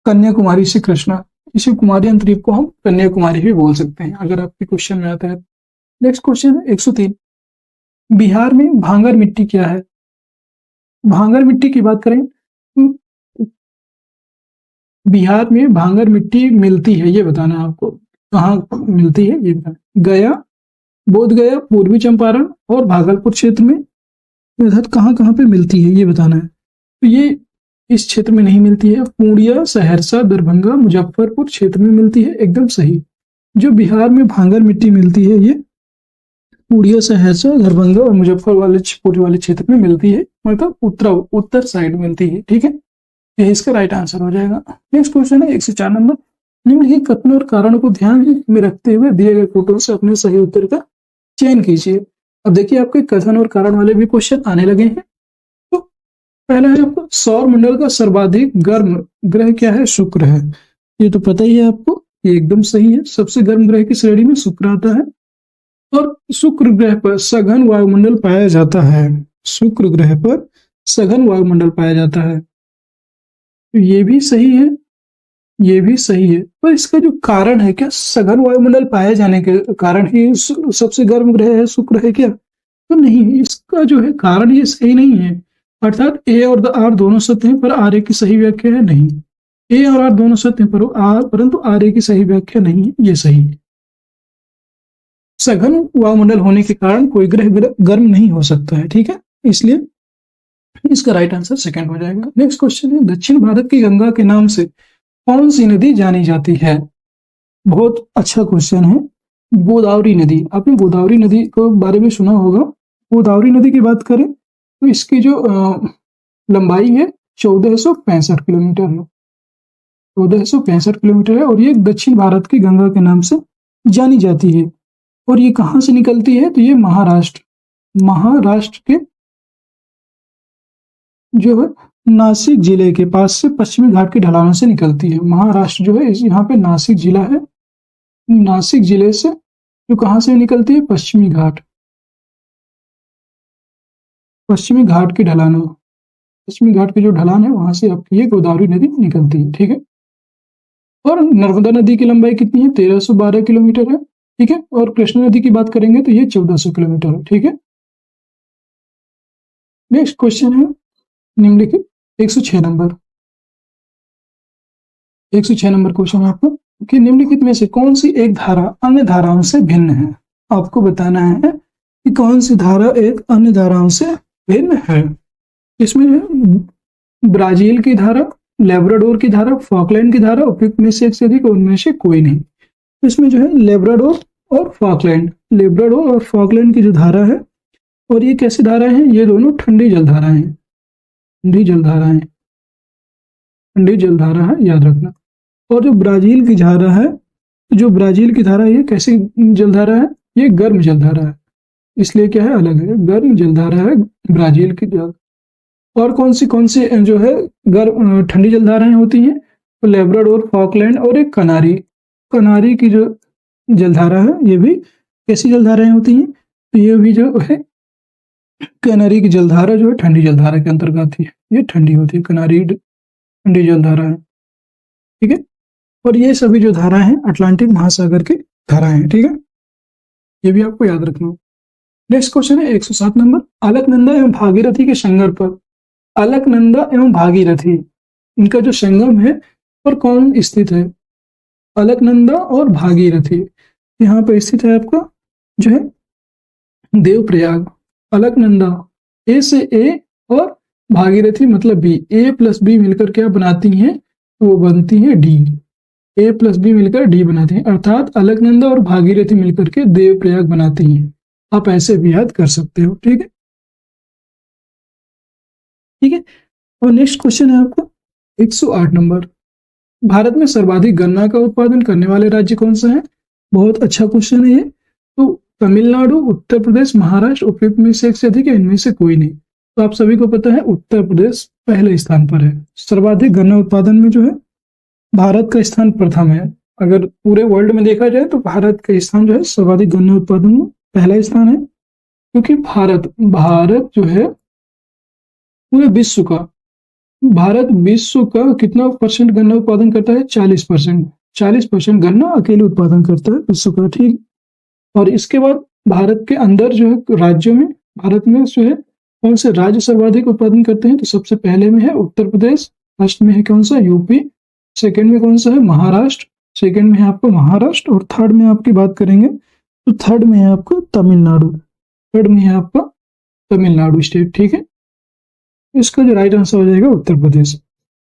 Speaker 1: कन्याकुमारी से कृष्णा, इसी कुमारी अंतरीप को हम कन्याकुमारी भी बोल सकते हैं अगर आपके क्वेश्चन में आता है। नेक्स्ट क्वेश्चन है 103, बिहार में भांगर मिट्टी क्या है? भांगर मिट्टी की बात करें, बिहार में भांगर मिट्टी मिलती है ये बताना है आपको, कहाँ मिलती है ये बताना। गया, बोध गया, पूर्वी चंपारण और भागलपुर क्षेत्र में कहाँ कहाँ पे मिलती है ये बताना है। तो ये इस क्षेत्र में नहीं मिलती है, पूर्णिया, सहरसा, दरभंगा, मुजफ्फरपुर क्षेत्र में मिलती है, एकदम सही। जो बिहार में भांगर मिट्टी मिलती है ये पूर्णिया, सहरसा, दरभंगा और मुजफ्फरपुर वाले क्षेत्र में मिलती है, मतलब उत्तर साइड मिलती है, ठीक है। ये इसका राइट आंसर हो जाएगा। नेक्स्ट क्वेश्चन है 104 नंबर, निम्नलिखित कथन और कारणों को ध्यान में रखते हुए दिए गए फोटो से अपने सही उत्तर का चयन कीजिए। अब देखिए आपके कथन और कारण वाले भी क्वेश्चन आने लगे हैं। तो पहला है आपको, सौर मंडल का सर्वाधिक गर्म ग्रह क्या है? शुक्र है, ये तो पता ही है आपको, ये एकदम सही है। सबसे गर्म ग्रह की श्रेणी में शुक्र आता है और शुक्र ग्रह पर सघन वायुमंडल पाया जाता है। शुक्र ग्रह पर सघन वायुमंडल पाया जाता है, ये भी सही है, ये भी सही है। पर इसका जो कारण है क्या, सघन वायुमंडल पाए जाने के कारण ही सबसे गर्म ग्रह है शुक्र है क्या? तो नहीं, इसका जो है कारण ये सही नहीं है। अर्थात ए और आर दोनों सत्य हैं पर आर ए की सही व्याख्या है नहीं। ए और आर दोनों सत्य हैं परंतु आर ए की सही व्याख्या नहीं है, ये सही है। सघन वायुमंडल होने के कारण कोई ग्रह गर्म नहीं हो सकता है, ठीक है, इसलिए इसका राइट आंसर सेकंड हो जाएगा। नेक्स्ट क्वेश्चन है, दक्षिण भारत की गंगा के नाम से कौन सी नदी जानी जाती है? बहुत अच्छा क्वेश्चन है। गोदावरी नदी, आपने गोदावरी नदी के बारे में सुना होगा। गोदावरी नदी की बात करें तो इसकी जो लंबाई है 1465 किलोमीटर है, 1465 किलोमीटर है और ये दक्षिण भारत की गंगा के नाम से जानी जाती है। और ये कहाँ से निकलती है? तो ये महाराष्ट्र के जो है नासिक जिले के पास से पश्चिमी घाट के ढलानों से निकलती है। महाराष्ट्र जो है यहाँ पे नासिक जिला है, नासिक जिले से जो कहाँ से निकलती है? पश्चिमी घाट के ढलानों, पश्चिमी घाट के जो ढलान है वहां से आपकी ये गोदावरी नदी निकलती है, ठीक है। और नर्मदा नदी की लंबाई कितनी है? 1312 किलोमीटर है, ठीक है। और कृष्णा नदी की बात करेंगे तो ये 1400 किलोमीटर है, ठीक है। नेक्स्ट क्वेश्चन है निम्नलिखित 106 नंबर 106 नंबर क्वेश्चन है आपको कि निम्नलिखित में से कौन सी एक धारा अन्य धाराओं से भिन्न है। आपको बताना है कि कौन सी धारा एक अन्य धाराओं से भिन्न है। इसमें जो है ब्राजील की धारा, लेब्राडोर की धारा, फॉकलैंड की धारा, उपयुक्त में से एक से अधिक, उनमें से कोई नहीं। इसमें जो है लेब्राडोर और फॉकलैंड की जो धारा है, और ये कैसी धारा है, ये दोनों ठंडी जलधारा है, ठंडी जलधारा है, याद रखना। और जो ब्राजील की धारा है, ये कैसी जलधारा है, ये गर्म जलधारा है, इसलिए क्या है, अलग है, गर्म जलधारा है ब्राजील की। और कौन सी जो है गर्म ठंडी जलधाराएं होती हैं, तो लेब्राडोर, फॉकलैंड और एक कनारी की जो जलधारा है, ये भी कैसी जलधाराएं होती हैं, तो ये भी जो है कनारी की जलधारा जो है ठंडी जलधारा के अंतर्गत आती है, ये ठंडी होती है, कनारी ठंडी जलधारा है, ठीक है। और ये सभी जो धारा हैं अटलांटिक महासागर की धारा है, ठीक है, ये भी आपको याद रखना। नेक्स्ट क्वेश्चन है 107 नंबर, अलकनंदा एवं भागीरथी के संगम पर, अलकनंदा एवं भागीरथी इनका जो संगम है और कौन स्थित है, अलकनंदा और भागीरथी यहाँ पर स्थित है आपका जो है देवप्रयाग। अलकनंदा ए से ए और भागीरथी मतलब बी, ए प्लस बी मिलकर क्या बनाती हैं, तो वो बनती है डी, ए प्लस बी मिलकर डी बनाती हैं, अर्थात अलकनंदा और भागीरथी मिलकर के देवप्रयाग बनाती हैं। आप ऐसे भी याद कर सकते हो, ठीक है, ठीक है। और नेक्स्ट क्वेश्चन है आपका 108 नंबर, भारत में सर्वाधिक गन्ना का उत्पादन करने वाले राज्य कौन सा है। बहुत अच्छा क्वेश्चन है ये। तो तमिलनाडु, उत्तर प्रदेश, महाराष्ट्र, उपयुक्त में से एक से अधिक है, इनमें से कोई नहीं। तो आप सभी को पता है उत्तर प्रदेश पहले स्थान पर है। सर्वाधिक गन्ना उत्पादन में जो है भारत का स्थान प्रथम है। अगर पूरे वर्ल्ड में देखा जाए तो भारत का स्थान जो है सर्वाधिक गन्ना उत्पादन में पहला स्थान है, क्योंकि भारत जो है पूरे विश्व का, भारत विश्व का कितना परसेंट गन्ना उत्पादन करता है, 40% गन्ना अकेले उत्पादन करता है विश्व का, ठीक। और इसके बाद भारत के अंदर जो है राज्यों में, भारत में जो है कौन से राज्य सर्वाधिक उत्पादन करते हैं, तो सबसे पहले में है उत्तर प्रदेश, फर्स्ट में है कौन सा, यूपी, सेकंड में कौन सा है, महाराष्ट्र, सेकंड में है आपका महाराष्ट्र, और थर्ड में आपकी बात करेंगे तो थर्ड में है आपका तमिलनाडु स्टेट, ठीक है। इसका जो राइट आंसर हो जाएगा उत्तर प्रदेश।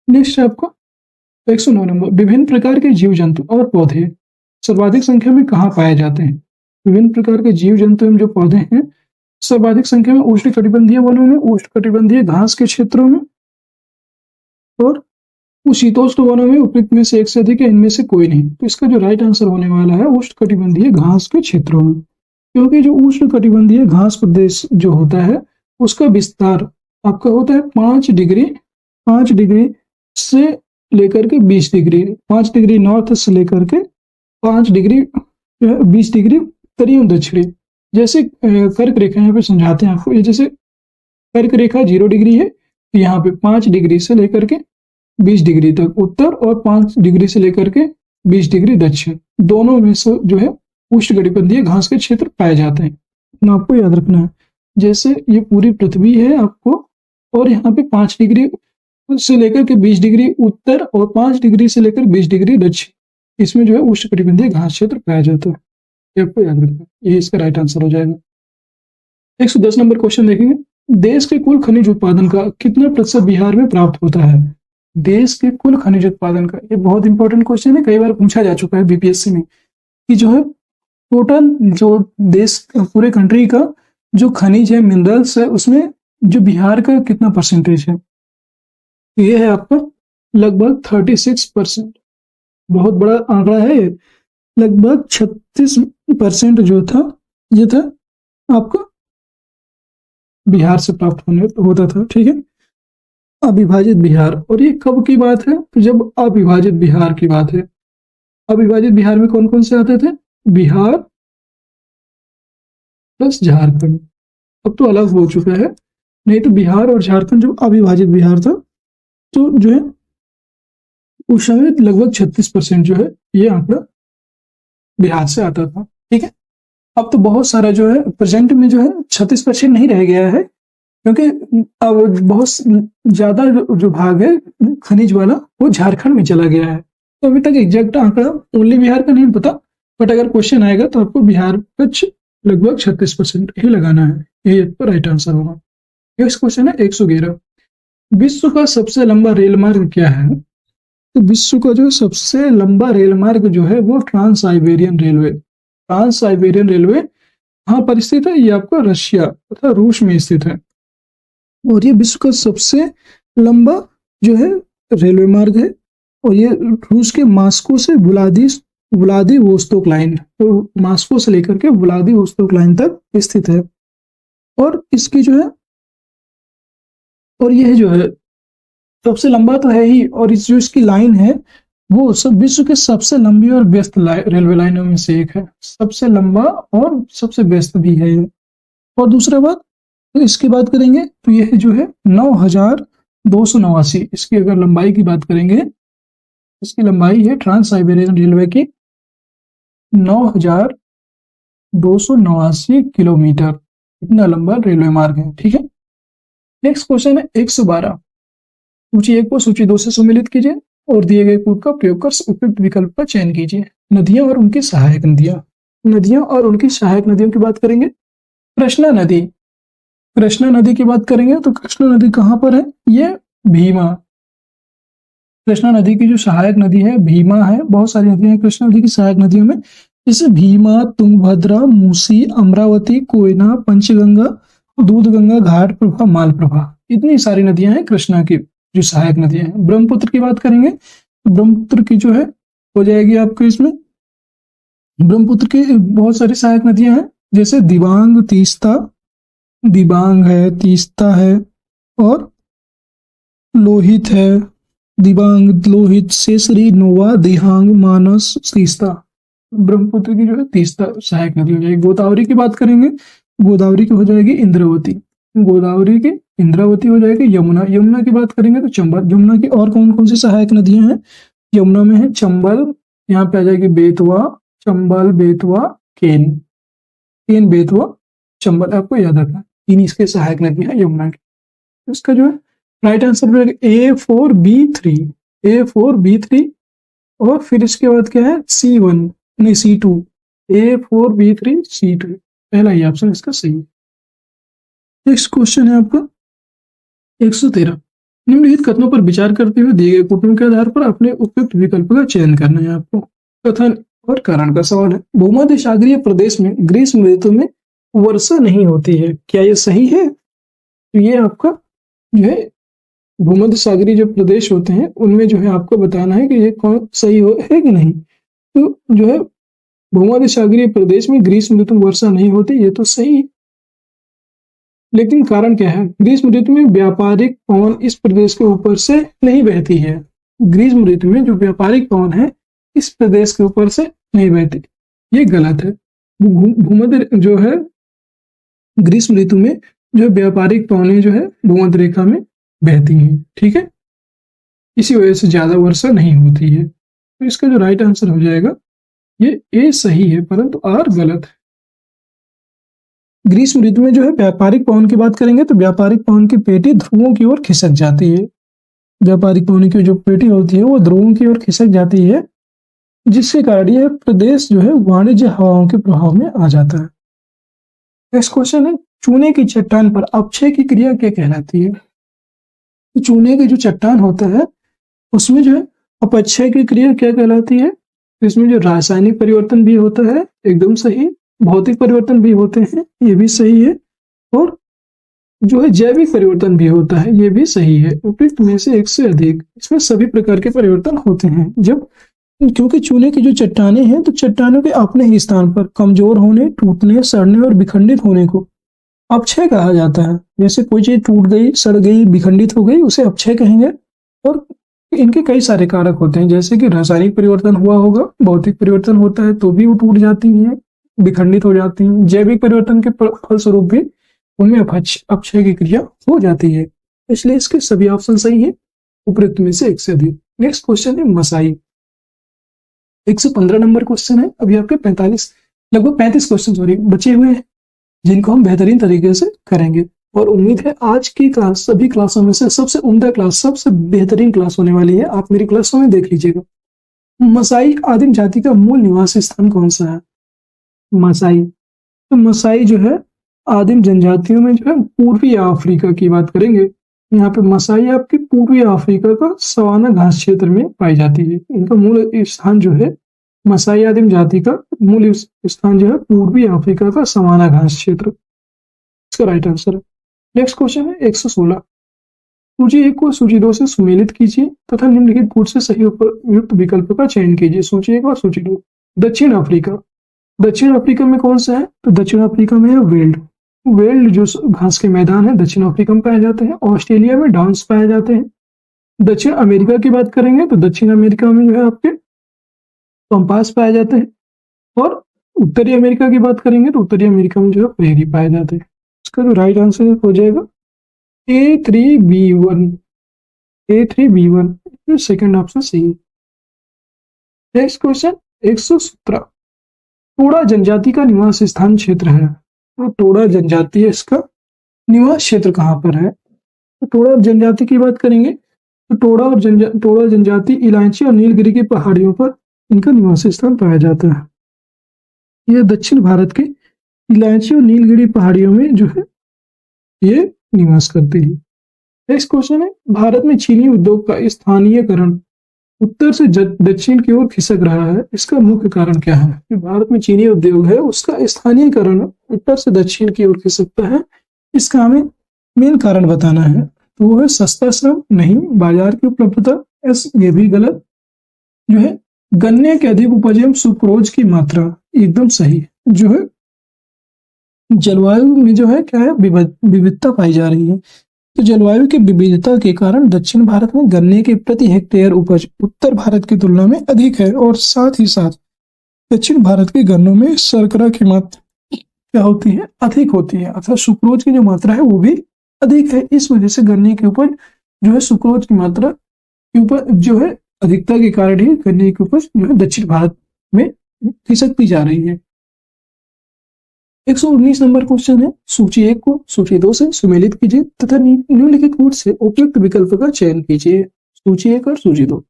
Speaker 1: नेक्स्ट है आपका 109 नंबर, विभिन्न प्रकार के जीव जंतु और पौधे सर्वाधिक संख्या में कहाँ पाए जाते हैं। विभिन्न प्रकार के जीव जंतु एवं जो पौधे हैं सर्वाधिक संख्या में उष्णकटिबंधीय वनों में, उष्णकटिबंधीय घास के क्षेत्रों में, और शीतोष्ण वनों में, उपयुक्त में से एक से अधिक है, इनमें से कोई नहीं। तो इसका जो राइट आंसर होने वाला है उष्णकटिबंधीय घास के क्षेत्रों में, क्योंकि जो उष्णकटिबंधीय घास प्रदेश जो होता है उसका विस्तार आपका होता है 5 डिग्री से लेकर के 20 डिग्री, 5 डिग्री नॉर्थ से लेकर के 5 डिग्री 20 डिग्री उत्तरी दक्षिणी। जैसे कर्क रेखा यहाँ पे समझाते हैं आपको, ये जैसे कर्क रेखा 0 डिग्री है, तो यहाँ पे 5 डिग्री से लेकर के 20 डिग्री तक उत्तर और 5 डिग्री से लेकर के 20 डिग्री दक्षिण, दोनों में से जो है उष्णकटिबंधीय घास के क्षेत्र पाए जाते हैं। ना आपको याद रखना है, जैसे ये पूरी पृथ्वी है आपको, और यहाँ पे 5 डिग्री से लेकर के 20 डिग्री उत्तर और 5 डिग्री से लेकर 20 डिग्री दक्षिण, इसमें जो है उष्णकटिबंधीय घास क्षेत्र पाया जाता है। ये आपको याद रखना है, ये इसका राइट आंसर हो जाएगा। 110 नंबर क्वेश्चन देखेंगे, देश के कुल खनिज उत्पादन का कितना प्रतिशत बिहार में प्राप्त होता है। देश के कुल खनिज उत्पादन का, ये बहुत इंपॉर्टेंट क्वेश्चन है, कई बार पूछा जा चुका है बीपीएससी में, कि जो है टोटल जो देश पूरे कंट्री का जो खनिज है, मिनरल्स है, उसमें जो बिहार का कितना परसेंटेज है। ये है आपका लगभग 36%, बहुत बड़ा आंकड़ा है ये। लगभग 36% जो था ये था आपका बिहार से प्राप्त होता था, ठीक है। अविभाजित बिहार, और ये कब की बात है, तो जब अविभाजित बिहार की बात है। अविभाजित बिहार में कौन कौन से आते थे, बिहार प्लस झारखंड, अब तो अलग हो चुका है, नहीं तो बिहार और झारखंड जब अविभाजित बिहार था तो जो है उस समय लगभग 36% जो है ये आंकड़ा बिहार से आता था, ठीक है। अब तो बहुत सारा जो है प्रेजेंट में जो है 36% नहीं रह गया है, क्योंकि अब बहुत ज्यादा जो भाग है खनिज वाला वो झारखंड में चला गया है। तो अभी तक एग्जैक्ट आंकड़ा ओनली बिहार का नहीं पता, बट अगर क्वेश्चन आएगा तो आपको बिहार का लगभग 36% ही लगाना है, यही आपका राइट आंसर होगा। नेक्स्ट क्वेश्चन है 111, विश्व का सबसे लंबा रेल मार्ग क्या है? तो विश्व का जो सबसे लंबा रेल मार्ग जो है वो Trans Siberian Railway, Trans Siberian Railway कहाँ पर स्थित है? ये आपका रशिया तथा रूस में स्थित है, और ये विश्व का सबसे लंबा जो है रेलवे मार्ग है, और ये रूस के मास्को से व्लादिवोस्तोक लाइन, तो मास्को से लेकर के व्लादिवोस्तोक लाइन तक स्थित है। और इसकी जो है, और यह जो है सबसे लंबा तो है ही, और इस जो इसकी लाइन है वो सब विश्व के सबसे लंबी और व्यस्त रेलवे लाइनों में से एक है, सबसे लंबा और सबसे व्यस्त भी है ये। और दूसरा बात, तो इसकी बात करेंगे तो यह जो है 9289, इसकी अगर लंबाई की बात करेंगे, इसकी लंबाई है ट्रांस साइबेरियन रेलवे की 9289 किलोमीटर, इतना लंबा रेलवे मार्ग है। ठीक है, नेक्स्ट क्वेश्चन है 112, सूची 1 को सूची 2 से सम्मिलित कीजिए और दिए गए कोड का प्रयोग कर उपयुक्त विकल्प का चयन कीजिए। नदियां और उनकी सहायक नदियां, नदियां और उनकी सहायक नदियों की बात करेंगे। कृष्णा नदी, कृष्णा नदी की बात करेंगे तो कृष्णा नदी कहाँ पर है? ये भीमा, कृष्णा नदी की जो सहायक नदी है भीमा है, बहुत सारी नदियां हैं कृष्णा नदी की सहायक नदियों में, जैसे भीमा, तुंगभद्रा, मूसी, अमरावती, कोयना, पंचगंगा, दूधगंगा, घाट प्रभा, मालप्रभा, इतनी सारी नदियां हैं कृष्णा की जो सहायक नदियां हैं। ब्रह्मपुत्र की बात करेंगे तो ब्रह्मपुत्र की जो है हो जाएगी आपको इसमें, ब्रह्मपुत्र की बहुत सारी सहायक नदियां हैं, जैसे दिबांग, तीस्ता, दिबांग है, तीस्ता है, और लोहित है, दिबांग, लोहित, सेसरी, नोवा, दिहांग, मानस, तीस्ता, ब्रह्मपुत्र की जो है तीस्ता सहायक नदी हो जाएगी। गोदावरी की बात करेंगे, गोदावरी की हो जाएगी इंद्रावती, गोदावरी की इंद्रावती हो जाएगी। यमुना, यमुना की बात करेंगे तो चंबल, यमुना की और कौन कौन सी सहायक नदियां हैं? यमुना में है चंबल, यहाँ पे आ जाएगी बेतवा, चंबल, बेतवा, केन, केन, बेतवा, चंबल, आपको याद रखना, तीन इसके सहायक नदियां हैं यमुना की। इसका जो है राइट आंसर A4B3, A4B3, और फिर इसके बाद क्या है? C1 नहीं C2, A4B3 C2, पहला ही ऑप्शन इसका सही है। नेक्स्ट क्वेश्चन है आपका 113, निम्नलिखित कथनों पर विचार करते हुए दिए गए कथनों के आधार पर अपने उपयुक्त विकल्प का चयन करना है आपको। कथन और कारण का सवाल है, भूमध्य सागरीय प्रदेश में ग्रीष्म ऋतु में वर्षा नहीं होती है, क्या ये सही है? तो ये आपका जो है भूमध्य सागरीय जो प्रदेश होते हैं उनमें जो है आपको बताना है कि ये कौन सही है कि नहीं। तो जो है भूमध्य सागरीय प्रदेश में ग्रीष्म ऋतु में वर्षा नहीं होती, ये तो सही है, लेकिन कारण क्या है? ग्रीष्म ऋतु में व्यापारिक पवन इस प्रदेश के ऊपर से नहीं बहती है, ग्रीष्म ऋतु में जो व्यापारिक पवन है इस प्रदेश के ऊपर से नहीं बहती, ये गलत है। भूमध्य जो है ग्रीष्म ऋतु में जो व्यापारिक पवनें जो है भूमध्य रेखा में बहती हैं, ठीक है, इसी वजह से ज्यादा वर्षा नहीं होती है। तो इसका जो राइट आंसर हो जाएगा ये ए सही है, परंतु आर गलत है। ग्रीष्म ऋतु में जो है व्यापारिक पवन की बात करेंगे तो व्यापारिक पवन की पेटी ध्रुवों की ओर खिसक जाती है, व्यापारिक पवन की जो पेटी होती है वो ध्रुवों की ओर खिसक जाती है, जिसके कारण यह प्रदेश जो है वाणिज्य हवाओं के प्रभाव में आ जाता है। नेक्स्ट क्वेश्चन है, चूने की चट्टान पर अपक्षय की क्रिया क्या कहलाती है? तो चूने की जो चट्टान होता है उसमें जो है अपक्षय की क्रिया क्या कहलाती है? तो इसमें जो रासायनिक परिवर्तन भी होता है, एकदम सही, भौतिक परिवर्तन भी होते हैं, ये भी सही है, और जो है जैविक परिवर्तन भी होता है, ये भी सही है। उपयुक्त में से एक से अधिक, इसमें सभी प्रकार के परिवर्तन होते हैं। जब क्योंकि चूने की जो चट्टानें हैं तो चट्टानों के अपने ही स्थान पर कमजोर होने, टूटने, सड़ने और विखंडित होने को अपक्षय कहा जाता है। जैसे कोई चीज टूट गई, सड़ गई, विखंडित हो गई, उसे अपक्षय कहेंगे। और इनके कई सारे कारक होते हैं, जैसे कि रासायनिक परिवर्तन हुआ होगा, भौतिक परिवर्तन होता है तो भी वो टूट जाती हैं, विखंडित हो जाती हैं, जैविक परिवर्तन के फलस्वरूप भी उनमें अपक्षय की क्रिया हो जाती है। इसलिए इसके सभी ऑप्शन सही है, उपयुक्त में से एक से अधिक। नेक्स्ट क्वेश्चन है मसाई, 115 नंबर क्वेश्चन है। अभी आपके 45 लगभग 35 क्वेश्चन बचे हुए हैं जिनको हम बेहतरीन तरीके से करेंगे। और उम्मीद है आज की क्लास सभी क्लासों में से सबसे उम्दा क्लास, सबसे बेहतरीन क्लास होने वाली है। आप मेरी क्लासों में देख लीजिएगा। मसाई आदिम जाति का मूल निवास स्थान कौन सा है? मसाई, तो मसाई जो है आदिम जनजातियों में जो है पूर्वी अफ्रीका की बात करेंगे। यहाँ पे मसाई आपके पूर्वी अफ्रीका का सवाना घास क्षेत्र में पाई जाती है। इनका मूल स्थान जो है मसाई आदिम जाति का मूल स्थान जो है पूर्वी अफ्रीका का सवाना घास क्षेत्र, इसका राइट आंसर है। नेक्स्ट क्वेश्चन है 116। सूची 1 को सूची 2 से सुमेलित कीजिए तथा निम्नलिखित कूट से सही उपयुक्त विकल्प का चयन कीजिए। सूची 1 और सूची 2। दक्षिण अफ्रीका, दक्षिण अफ्रीका में कौन सा है? तो दक्षिण अफ्रीका में है वेल्ड। वेल्ड जो घास के मैदान है दक्षिण अफ्रीका में पाए जाते हैं। ऑस्ट्रेलिया में डांस पाए जाते हैं। दक्षिण अमेरिका की बात करेंगे तो दक्षिण अमेरिका में जो है आपके पंपास पाए जाते हैं। और उत्तरी अमेरिका की बात करेंगे तो उत्तरी अमेरिका में जो है प्रेरी पाए जाते हैं। इसका जो राइट आंसर हो जाएगा A3B1। A3B1 सेकंड ऑप्शन सही है। Next question 117। टोडा जनजाति का निवास स्थान क्षेत्र है। तो टोडा जनजाति है, इसका निवास क्षेत्र कहाँ पर है? तो टोडा जनजाति की बात करेंगे तो टोडा जनजाति इलायची और नीलगिरी की पहाड़ियों पर इनका निवास स्थान पाया जाता है। यह दक्षिण भारत के इलायची और नीलगिरी पहाड़ियों में जो है ये निवास करते हैं। नेक्स्ट क्वेश्चन है भारत में चीनी उद्योग का स्थानीयकरण उत्तर से दक्षिण की ओर खिसक रहा है, इसका मुख्य कारण क्या है? कि भारत में चीनी उद्योग है उसका स्थानीयकरण उत्तर से दक्षिण की ओर खिसकता है, इसका हमें मेन कारण बताना है। तो वो है सस्ता श्रम, नहीं। बाजार की उपलब्धता, एस ये भी गलत। जो है गन्ने के अधिक उपज एवं सुक्रोज की मात्रा, एकदम सही। जो है जलवायु में जो है क्या है विविधता पाई जा रही है। तो जलवायु की विविधता के कारण दक्षिण भारत में गन्ने के प्रति हेक्टेयर उपज उत्तर भारत की तुलना में अधिक है और साथ ही साथ दक्षिण भारत के गन्नों में शर्करा की मात्रा क्या होती है? अधिक होती है, अर्थात सुक्रोज की जो मात्रा है वो भी अधिक है। इस वजह से गन्ने के उपज जो है सुक्रोज की मात्रा के ऊपर जो है अधिकता के कारण ही गन्ने की उपज जो है दक्षिण भारत में खिसकती जा रही है। 119 नंबर क्वेश्चन है सूची 1 को सूची 2 से सुमेलित कीजिए तथा निम्नलिखित कूट से उपयुक्त विकल्प का चयन कीजिए। सूची 1 और सूची 2।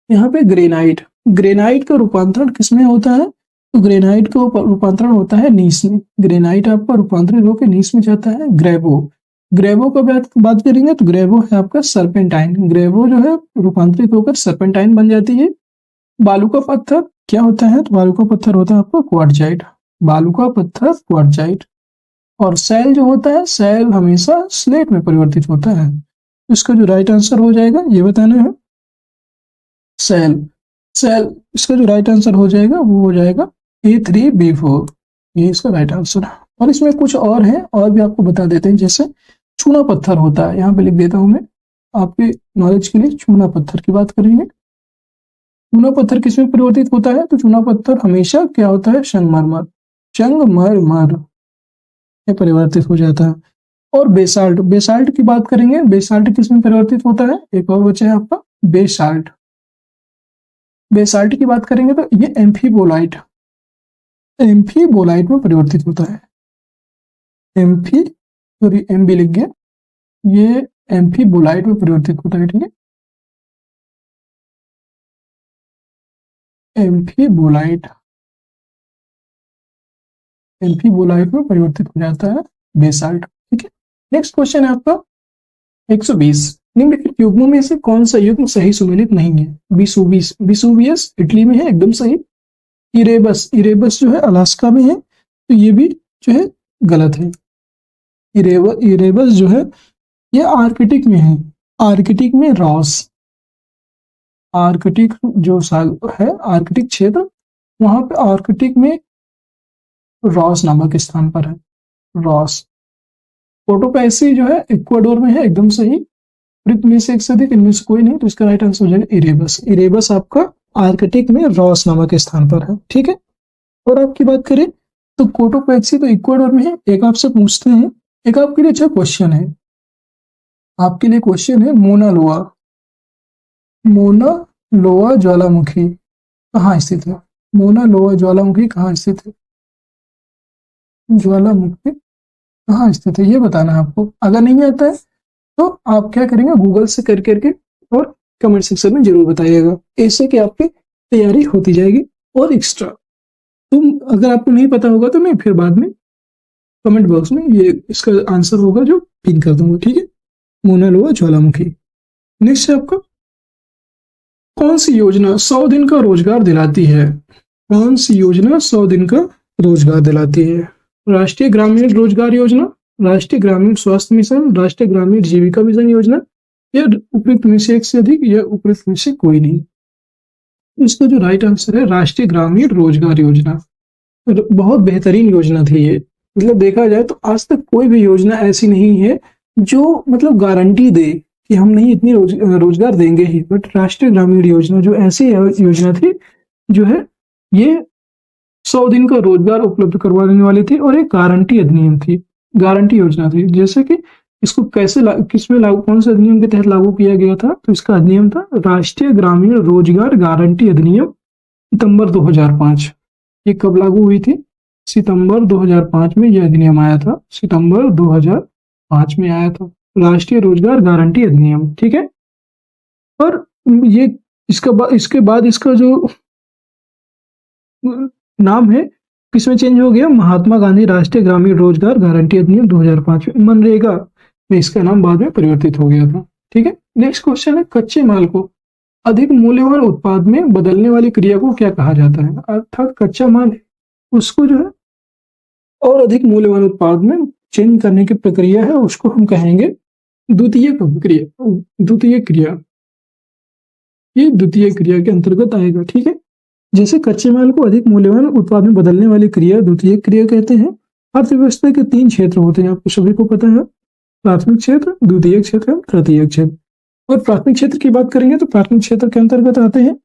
Speaker 1: यहाँ पे ग्रेनाइट, ग्रेनाइट का रूपांतरण किसमें होता है? तो ग्रेनाइट का रूपांतरण होता है नीस में। ग्रेनाइट आपका रूपांतरित होकर नीस में जाता है। ग्रेवो, ग्रेवो का बात करेंगे तो ग्रेवो है आपका सर्पेंटाइन। ग्रेवो जो है रूपांतरित होकर सर्पेंटाइन बन जाती है। बालू का पत्थर क्या होता है? तो बालू का पत्थर होता है आपका क्वार्टजाइट। बालू का पत्थर क्वार्टजाइट। और सेल जो होता है, सेल हमेशा स्लेट में परिवर्तित होता है। इसका जो राइट आंसर हो जाएगा ये बताना है सेल। सेल इसका जो राइट आंसर हो जाएगा वो हो जाएगा A3B4, ये इसका राइट आंसर है। और इसमें कुछ और है और भी आपको बता देते हैं, जैसे चूना पत्थर होता है, यहाँ पे लिख देता हूं मैं आपके नॉलेज के लिए। चूना पत्थर की बात करेंगे, चूना पत्थर किसमें परिवर्तित होता है? तो चूना पत्थर हमेशा क्या होता है? संगमरमर, संगमरमर में परिवर्तित हो जाता है। और बेसाल्ट, बेसाल्ट की बात करेंगे, बेसाल्ट किसमें परिवर्तित होता है? एक और बचा है आपका बेसाल्ट। बेसाल्ट की बात करेंगे तो ये एम्फीबोलाइट, एम्फीबोलाइट में परिवर्तित होता है। एम्फी सॉरी एमबी लिख गया, ये एम्फीबोलाइट में परिवर्तित होता है। ठीक है, एम्फीबोलाइट, एम्फीबोलाइट में परिवर्तित हो जाता है बेसाल्ट। ठीक है, नेक्स्ट क्वेश्चन है आपका 120। निम्नलिखित युग्मों में से कौन सा युग्म सही सुमेलित नहीं है? विसुवियस, विसुवियस इटली में है, एकदम सही। इरेबस, इरेबस जो है अलास्का में है, तो ये भी जो है गलत है। इरेबस जो है ये आर्कटिक में है। आर्कटिक में रॉस, आर्कटिक जो है आर्कटिक क्षेत्र, वहां पे आर्कटिक में रॉस नामक स्थान पर है, रॉस। कोटोपैसी जो है इक्वाडोर में है, एकदम सही। वृत्त में से एक से अधिक, इनमें से कोई नहीं, तो इसका राइट आंसर हो जाएगा इरेबस। इरेबस आपका आर्कटिक में रॉस नामक स्थान पर है। ठीक है, और आपकी बात करें तो कोटोपैक्सी तो इक्वाडोर में है। एक आपसे पूछते हैं, एक आपके लिए अच्छा क्वेश्चन है, आपके लिए क्वेश्चन है मोना लोआ, मोना लोआ ज्वालामुखी कहाँ स्थित है? मोना लोआ ज्वालामुखी कहाँ स्थित है? ज्वालामुखी कहाँ स्थित है ये बताना है आपको। अगर नहीं आता है तो आप क्या करेंगे, गूगल से कर करके और कमेंट सेक्शन में जरूर बताइएगा, ऐसे कि आपकी तैयारी होती जाएगी। और एक्स्ट्रा तुम अगर आपको नहीं पता होगा तो मैं फिर बाद में कमेंट बॉक्स में ये इसका आंसर होगा जो पिन कर दूंगा, ठीक है। मोना लोआ ज्वालामुखी। नेक्स्ट है आपका, कौन सी योजना 100 दिन का रोजगार दिलाती है? कौन सी योजना 100 दिन का रोजगार दिलाती है? राष्ट्रीय ग्रामीण रोजगार योजना, राष्ट्रीय ग्रामीण स्वास्थ्य मिशन, राष्ट्रीय ग्रामीण जीविका मिशन योजना, या उपयुक्त में से एक से अधिक, या उपयुक्त में से कोई नहीं। इसका जो राइट आंसर है राष्ट्रीय ग्रामीण रोजगार योजना। बहुत बेहतरीन योजना थी ये। मतलब देखा जाए तो आज तक कोई भी योजना ऐसी नहीं है जो मतलब गारंटी दे कि हम नहीं इतनी रोजगार देंगे ही, बट राष्ट्रीय ग्रामीण योजना जो ऐसी योजना थी जो है ये 100 दिन का रोजगार उपलब्ध करवा देने वाली थी, और एक गारंटी अधिनियम थी, गारंटी योजना थी। जैसे कि इसको कैसे किसमें लागू, कौन से अधिनियम के तहत लागू किया गया था, तो इसका अधिनियम था राष्ट्रीय ग्रामीण रोजगार गारंटी अधिनियम सितंबर 2005। ये कब लागू हुई थी? सितंबर 2005 में यह अधिनियम आया था, सितंबर 2005 में आया था राष्ट्रीय रोजगार गारंटी अधिनियम, ठीक है। और ये इसके बाद इसका जो नाम है किसमें चेंज हो गया? महात्मा गांधी राष्ट्रीय ग्रामीण रोजगार गारंटी अधिनियम 2005 में, मनरेगा में इसका नाम बाद में परिवर्तित हो गया था, ठीक है। नेक्स्ट क्वेश्चन है, कच्चे माल को अधिक मूल्यवान उत्पाद में बदलने वाली क्रिया को क्या कहा जाता है? अर्थात कच्चा माल उसको जो है और अधिक मूल्यवान उत्पाद में चेंज करने की प्रक्रिया है, उसको हम कहेंगे द्वितीय क्रिया। द्वितीय क्रिया, ये द्वितीय क्रिया के अंतर्गत आएगा, ठीक है। जैसे कच्चे माल को अधिक मूल्यवान उत्पाद में बदलने वाली क्रिया द्वितीय क्रिया कहते हैं। अर्थव्यवस्था के 3 क्षेत्र होते हैं, आपको सभी को पता है, प्राथमिक क्षेत्र, द्वितीय क्षेत्र, तृतीय क्षेत्र। और प्राथमिक क्षेत्र की बात करेंगे तो प्राथमिक क्षेत्र के अंतर्गत आते हैं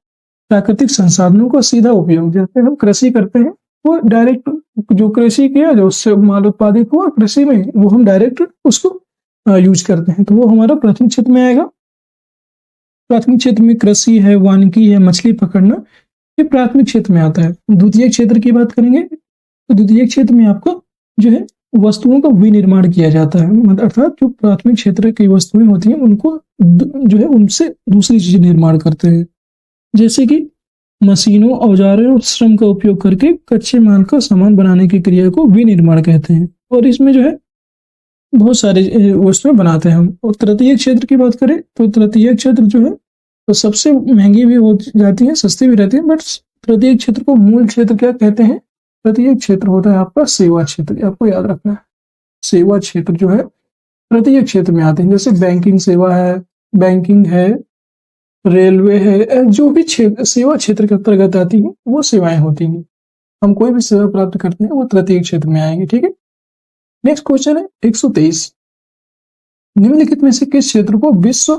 Speaker 1: प्राकृतिक संसाधनों का सीधा उपयोग, जैसे हम कृषि करते हैं वो डायरेक्ट जो कृषि किया जो उससे माल उत्पादित हुआ कृषि में, वो हम डायरेक्ट उसको यूज करते हैं, तो वो हमारा प्राथमिक क्षेत्र में आएगा। प्राथमिक क्षेत्र में कृषि है, वानिकी है, मछली पकड़ना, ये प्राथमिक क्षेत्र में आता है। द्वितीय क्षेत्र की बात करेंगे तो द्वितीय क्षेत्र में आपका जो है वस्तुओं का विनिर्माण किया जाता है, मतलब अर्थात जो प्राथमिक क्षेत्र की वस्तुएं होती हैं उनको जो है उनसे दूसरी चीज निर्माण करते हैं, जैसे कि मशीनों, औजारों और श्रम का उपयोग करके कच्चे माल का सामान बनाने की क्रिया को विनिर्माण कहते हैं। और इसमें जो है बहुत सारे वस्तुएं बनाते हैं हम। और तृतीय क्षेत्र की बात करें तो तृतीय क्षेत्र जो है तो सबसे महंगी भी हो जाती है, सस्ती भी रहती है, बट तृतीय क्षेत्र को मूल क्षेत्र क्या कहते हैं? तृतीय क्षेत्र होता है आपका सेवा क्षेत्र, आपको याद रखना है। सेवा क्षेत्र जो है तृतीय क्षेत्र में आते हैं, जैसे बैंकिंग सेवा है, बैंकिंग है, रेलवे है, जो भी सेवा क्षेत्र के अंतर्गत आती है वो सेवाएं होती हैं। हम कोई भी सेवा प्राप्त करते हैं वो तृतीय क्षेत्र में आएंगे, ठीक है। नेक्स्ट क्वेश्चन है 123, निम्नलिखित में से किस क्षेत्र को विश्व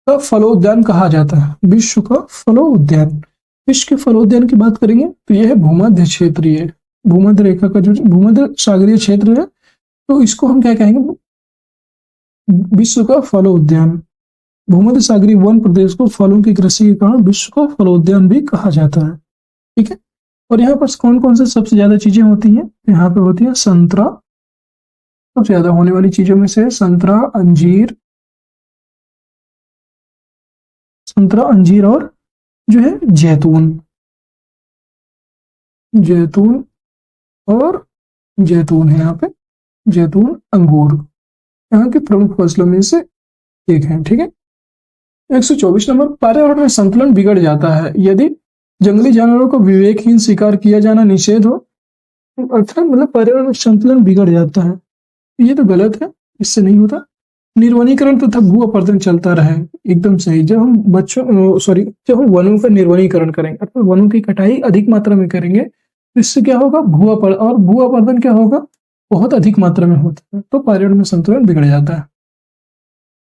Speaker 1: का फलोद्यान कहा जाता है? विश्व का फलोद्यान, विश्व के फलोद्यान की बात करेंगे तो यह है भूमध्य क्षेत्रीय, भूमध्य रेखा का जो भूमध्य सागरीय क्षेत्र है, तो इसको हम क्या कहेंगे? विश्व का फलोद्यान। भूमध्य सागरीय वन प्रदेश को फलों की कृषि के कारण विश्व का फलोद्यान भी कहा जाता है, ठीक है। और यहाँ पर कौन कौन से सबसे ज्यादा चीजें होती हैं? यहाँ पे होती है संतरा, सबसे ज्यादा होने वाली चीजों में से संतरा, अंजीर, संतरा, अंजीर और जो है जैतून, जैतून और जैतून है यहाँ पे, जैतून, अंगूर यहाँ की प्रमुख फसलों में से एक है, ठीक है। 124 नंबर, पर्यावरण में संतुलन बिगड़ जाता है यदि जंगली जानवरों को विवेकहीन शिकार किया जाना निषेध हो, अर्थात मतलब पर्यावरण में संतुलन बिगड़ जाता है, ये तो गलत है, इससे नहीं होता। निर्वनीकरण तथा भू अपरदन चलता रहे, एकदम सही। जब हम जब हम वनों का निर्वनीकरण करेंगे अर्थात वनों की कटाई अधिक मात्रा में करेंगे, इससे क्या होगा? और भू अपरदन क्या होगा? बहुत अधिक मात्रा में होता है, तो पर्यावरण में संतुलन बिगड़ जाता है।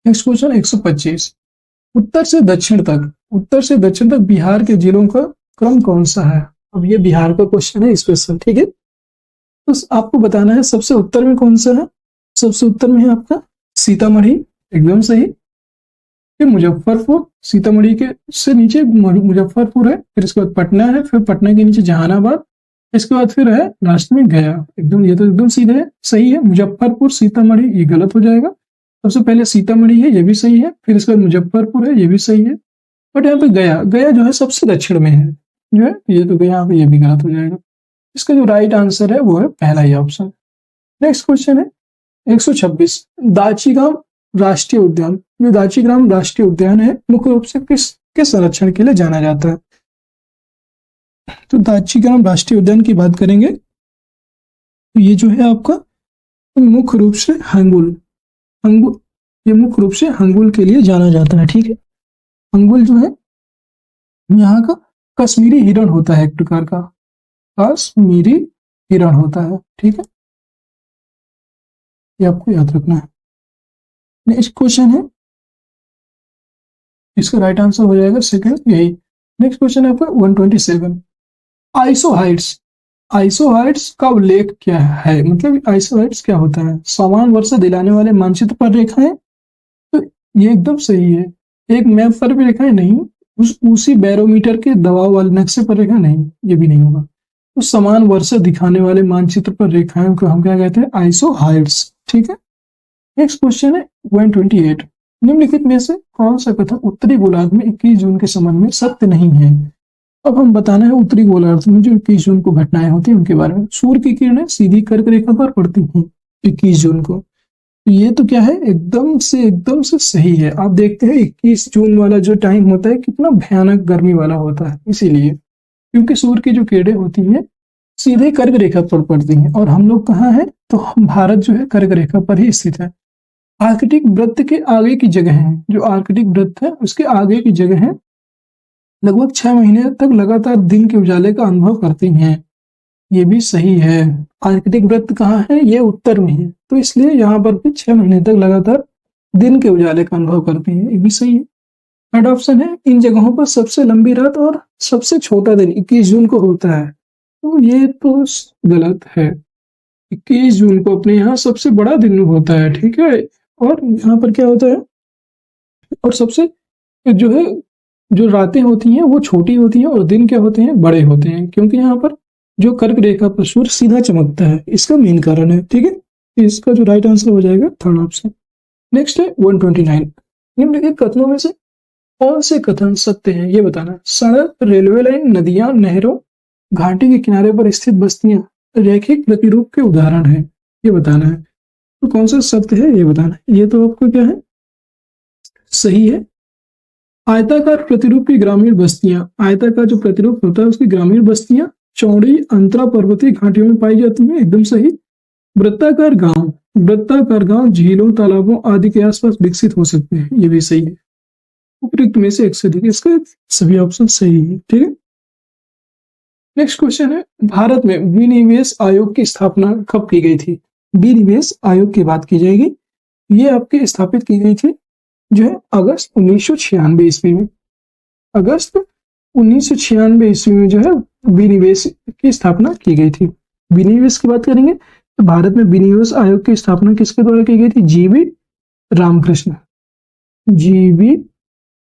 Speaker 1: नेक्स्ट क्वेश्चन 125, उत्तर से दक्षिण तक बिहार के जिलों का क्रम कौन सा है? अब ये बिहार का क्वेश्चन है स्पेशल, ठीक है। तो आपको बताना है सबसे उत्तर में कौन सा है। सबसे उत्तर में है आपका सीतामढ़ी, एकदम सही। फिर मुजफ्फरपुर, सीतामढ़ी के से नीचे मुजफ्फरपुर है, फिर इसके बाद पटना है, फिर पटना के नीचे जहानाबाद, इसके बाद फिर है लास्ट में गया, एकदम ये तो एकदम सीधे है, सही है। मुजफ्फरपुर सीतामढ़ी ये गलत हो जाएगा। सबसे पहले सीतामढ़ी है, ये भी सही है, फिर इसके बाद मुजफ्फरपुर है, ये भी सही है, बट यहाँ पे गया, गया जो है सबसे दक्षिण में है जो है, ये तो यहाँ पे ये भी गलत हो जाएगा। इसका जो राइट आंसर है वो है पहला ही ऑप्शन। नेक्स्ट क्वेश्चन है 126, दाचीगाम राष्ट्रीय उद्यान, जो दाचीग्राम राष्ट्रीय उद्यान है मुख्य रूप से किस संरक्षण के लिए जाना जाता है? तो दाचीग्राम राष्ट्रीय उद्यान की बात करेंगे तो ये जो है आपका मुख्य रूप से हंगुल, ये मुख्य रूप से हंगुल के लिए जाना जाता है। ठीक है, हंगुल जो है यहाँ का कश्मीरी हिरण होता है, एक प्रकार का कश्मीरी हिरण होता है। ठीक है, ये आपको याद रखना है। नेक्स्ट क्वेश्चन है, इसका राइट आंसर हो जाएगा सेकंड यही। नेक्स्ट क्वेश्चन है आपका 127, आइसोहाइड्स, आइसोहाइड्स का उल्लेख क्या है? मतलब आइसोहाइड्स क्या होता है? समान वर्षा दिलाने वाले मानचित्र पर रेखाएं, तो ये एकदम सही है। एक मैप पर भी रेखाएं नहीं, उसी बैरोमीटर के दबाव वाले नक्शे पर रेखा नहीं, ये भी नहीं होगा। तो समान वर्षा दिखाने वाले मानचित्र पर रेखाएं को हम क्या कहते हैं? आइसोहाइड्स। ठीक है, नेक्स्ट क्वेश्चन है 128, निम्नलिखित में से कौन सा कथन उत्तरी गोलार्ध में 21 जून के संबंध में सत्य नहीं है? अब हम बताना है उत्तरी गोलार्ध में जो 21 जून को घटनाएं होती हैं उनके बारे में। सूर्य की किरणें सीधी कर्क रेखा पर पड़ती हैं 21 जून को, तो ये तो क्या है, एकदम से सही है। आप देखते हैं 21 जून वाला जो टाइम होता है कितना भयानक गर्मी वाला होता है, इसीलिए क्योंकि सूर्य की जो किरणें होती हैं सीधे कर्क रेखा पर पड़ती हैं, और हम लोग कहाँ हैं? तो हम भारत जो है कर्क रेखा पर ही स्थित है। आर्कटिक वृत्त के आगे की जगह है, जो आर्कटिक वृत्त है उसके आगे की जगह है, लगभग 6 महीने तक लगातार दिन के उजाले का अनुभव करती हैं, ये भी सही है। आर्कटिक वृत्त कहाँ है? ये उत्तर में है, तो इसलिए यहाँ पर भी 6 महीने तक लगातार दिन के उजाले का अनुभव करती हैं, ये भी सही है। थर्ड ऑप्शन है, इन जगहों पर सबसे लंबी रात और सबसे छोटा दिन 21 जून को होता है, तो ये तो गलत है। 21 जून को अपने यहाँ सबसे बड़ा दिन होता है। ठीक है, और यहाँ पर क्या होता है, और सबसे जो है जो रातें होती हैं वो छोटी होती हैं और दिन क्या होते हैं? बड़े होते हैं, क्योंकि यहाँ पर जो कर्क रेखा पर सूर्य सीधा चमकता है, इसका मेन कारण है। ठीक है, इसका जो राइट आंसर हो जाएगा थर्ड ऑप्शन। नेक्स्ट है 129, निम्नलिखित कथनों में से कौन से कथन सत्य हैं? ये बताना। सड़क, रेलवे लाइन, नदियां, नहरों, घाटी के किनारे पर स्थित बस्तियां रैखिक प्रतिरूप के उदाहरण है, ये बताना है। तो कौन सा सत्य है ये बताना है। ये तो आपको क्या है? सही है। आयताकार प्रतिरूप की ग्रामीण बस्तियां, आयताकार जो प्रतिरूप होता है उसकी ग्रामीण बस्तियां चौड़ी अंतरा पर्वतीय घाटियों में पाई जाती हैं, एकदम सही। वृत्ताकार गांव, वृत्ताकार गांव झीलों, तालाबों आदि के आसपास विकसित हो सकते हैं, ये भी सही है। उपयुक्त में से एक से अधिक, इसका सभी ऑप्शन सही है। ठीक है, नेक्स्ट क्वेश्चन है, भारत में विनिवेश आयोग की स्थापना कब की गई थी? विनिवेश आयोग की बात की जाएगी, ये आपके स्थापित की गई थी जो है अगस्त 1996 ईस्वी में। अगस्त 1996 ईस्वी में जो है विनिवेश की स्थापना की गई थी। विनिवेश की बात करेंगे तो भारत में विनिवेश आयोग की स्थापना किसके द्वारा की गई थी? जीवी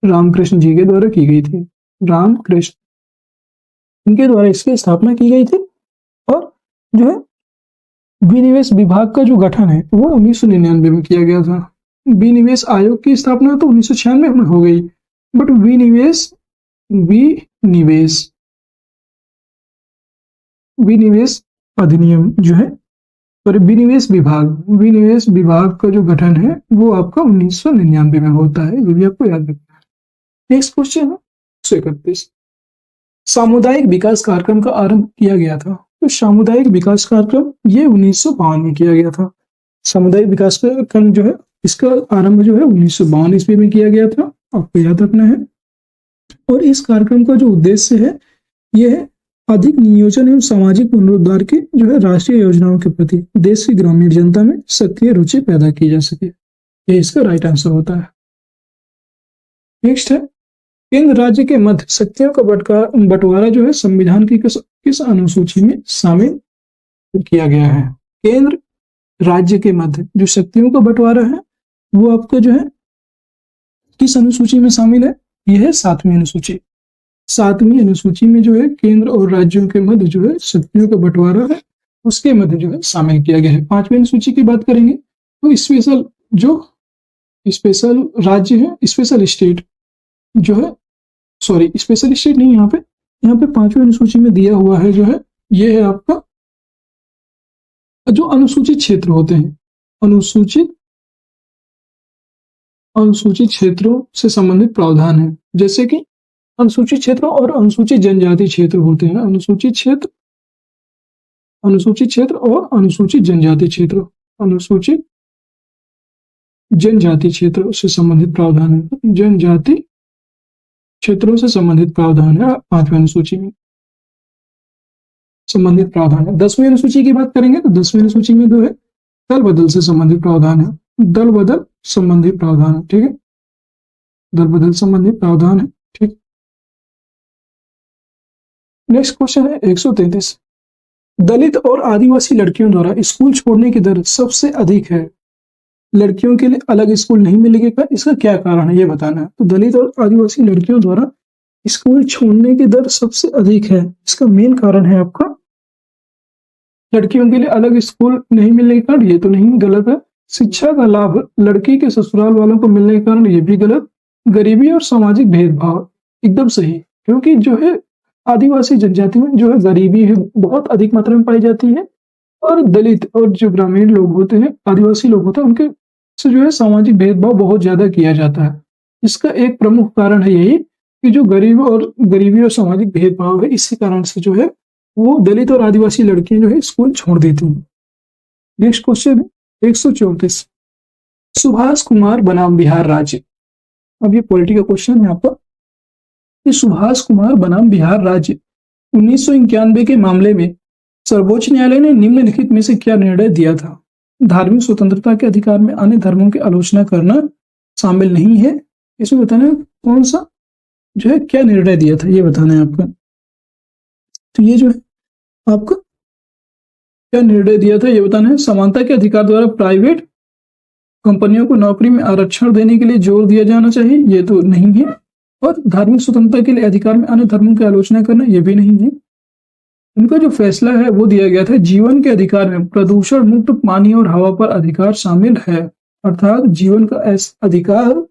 Speaker 1: रामकृष्ण जी के द्वारा की गई थी। रामकृष्ण इनके द्वारा इसकी स्थापना की गई थी। और जो है विनिवेश विभाग का जो गठन है वो 1999 में किया गया था। विनिवेश आयोग की स्थापना तो 1996 में हो गई, बट विनिवेश अधिनियम जो है, और विनिवेश विभाग का जो गठन है वो आपका 1999 में होता है, ये भी आपको याद रखना है। नेक्स्ट क्वेश्चन है 131, सामुदायिक विकास कार्यक्रम का आरंभ किया गया था। तो सामुदायिक विकास कार्यक्रम ये 1952 में किया गया था। सामुदायिक विकास कार्यक्रम जो है इसका आरंभ जो है 1952 ईस्वी में किया गया था, आपको याद रखना है। और इस कार्यक्रम का जो उद्देश्य है यह है अधिक नियोजन एवं सामाजिक पुनरुद्धार की जो है राष्ट्रीय योजनाओं के प्रति देश की ग्रामीण जनता में सक्रिय रुचि पैदा की जा सके, ये इसका राइट आंसर होता है। नेक्स्ट है, केंद्र राज्य के मध्य शक्तियों का बंटवारा जो है संविधान की किस अनुसूची में शामिल किया गया है? केंद्र राज्य के मध्य जो शक्तियों का बंटवारा है वो आपका जो है किस अनुसूची में शामिल है? यह है 7वीं अनुसूची। 7वीं अनुसूची में जो है केंद्र और राज्यों के मध्य जो है शक्तियों का बंटवारा है, उसके मध्य जो है शामिल किया गया है। 5वीं अनुसूची की बात करेंगे तो स्पेशल राज्य है, स्पेशल स्टेट जो है, सॉरी स्पेशल स्टेट नहीं, यहाँ पे 5वीं अनुसूची में दिया हुआ है जो है, ये है आपका जो अनुसूचित क्षेत्र होते हैं, अनुसूचित क्षेत्रों से संबंधित प्रावधान है। जैसे कि अनुसूचित क्षेत्र और अनुसूचित जनजाति क्षेत्र होते हैं, अनुसूचित क्षेत्र और अनुसूचित जनजाति क्षेत्र, अनुसूचित जनजाति क्षेत्र से संबंधित प्रावधान है, जनजाति क्षेत्रों से संबंधित प्रावधान है 5वीं अनुसूची में संबंधित प्रावधान है। 10वीं अनुसूची की बात करेंगे तो 10वीं अनुसूची में जो है दल बदल से संबंधित प्रावधान है, दल बदल संबंधित प्रावधान है, ठीक है, दल बदल संबंधित प्रावधान है, ठीक। नेक्स्ट क्वेश्चन है 133, दलित और आदिवासी लड़कियों द्वारा स्कूल छोड़ने की दर सबसे अधिक है, लड़कियों के लिए अलग स्कूल नहीं मिलेगा, इसका क्या कारण है ये बताना है। तो दलित और आदिवासी लड़कियों द्वारा स्कूल छोड़ने की दर सबसे अधिक है, इसका मेन कारण है आपका लड़कियों के लिए अलग स्कूल नहीं मिलने के कारण, ये तो नहीं, गलत है। शिक्षा का लाभ लड़की के ससुराल वालों को मिलने के कारण, ये भी गलत। गरीबी और सामाजिक भेदभाव, एकदम सही, क्योंकि जो है आदिवासी जनजाति में जो है गरीबी है बहुत अधिक मात्रा में पाई जाती है, और दलित और जो ग्रामीण लोग होते हैं, आदिवासी लोग होते हैं, उनके से जो है सामाजिक भेदभाव बहुत ज्यादा किया जाता है। इसका एक प्रमुख कारण है यही कि जो गरीबी और सामाजिक भेदभाव है, इसी कारण से जो है वो दलित और आदिवासी लड़कियां जो है स्कूल छोड़ देती हैं। नेक्स्ट क्वेश्चन है 134, सुभाष कुमार बनाम बिहार राज्य। अब ये पॉलिटिकल क्वेश्चन है आपका कि सुभाष कुमार बनाम बिहार राज्य 1991 के मामले में सर्वोच्च न्यायालय ने निम्नलिखित में से क्या निर्णय दिया था। धार्मिक स्वतंत्रता के अधिकार में अन्य धर्मों की आलोचना करना शामिल नहीं है, इसमें बताना है कौन सा जो है क्या निर्णय दिया था, ये बताना है आपका। तो ये जो है आपका क्या निर्णय दिया था ये बताना है। समानता के अधिकार द्वारा प्राइवेट कंपनियों को नौकरी में आरक्षण देने के लिए जोर दिया जाना चाहिए, ये तो नहीं है। और धार्मिक स्वतंत्रता के लिए अधिकार में अन्य धर्मों की आलोचना करना, ये भी नहीं है। उनका जो फैसला है वो दिया गया था जीवन के अधिकार में प्रदूषण मुक्त पानी और हवा पर अधिकार शामिल है, अर्थात जीवन का ऐसा अधिकार,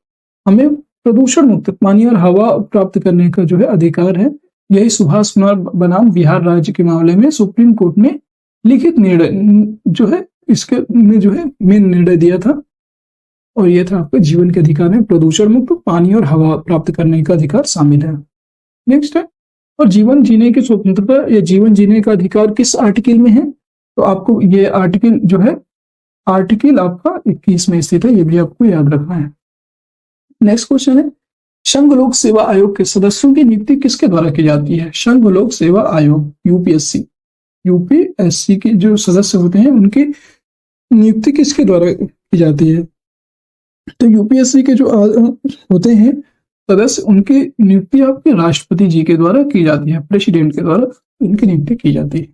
Speaker 1: हमें प्रदूषण मुक्त पानी और हवा प्राप्त करने का जो है अधिकार है। यही सुभाष कुमार बनाम बिहार राज्य के मामले में सुप्रीम कोर्ट ने लिखित निर्णय जो है इसके में जो है मेन निर्णय दिया था, और यह था आपका जीवन के अधिकार में प्रदूषण मुक्त पानी और हवा प्राप्त करने का अधिकार शामिल है। नेक्स्ट है, और जीवन जीने की स्वतंत्रता या जीवन जीने का अधिकार किस आर्टिकल में है, तो आपको ये आर्टिकल जो है आर्टिकल आपका 21 में स्थित है, ये भी आपको याद रखना है। नेक्स्ट क्वेश्चन है, संघ लोक सेवा आयोग के सदस्यों की नियुक्ति किसके द्वारा की जाती है। संघ लोक सेवा आयोग यूपीएससी के जो सदस्य होते हैं उनकी नियुक्ति किसके द्वारा की जाती है। तो यूपीएससी के जो होते हैं सदस्य, उनकी नियुक्ति आपके राष्ट्रपति जी के द्वारा की जाती है, प्रेसिडेंट के द्वारा इनकी नियुक्ति की जाती है।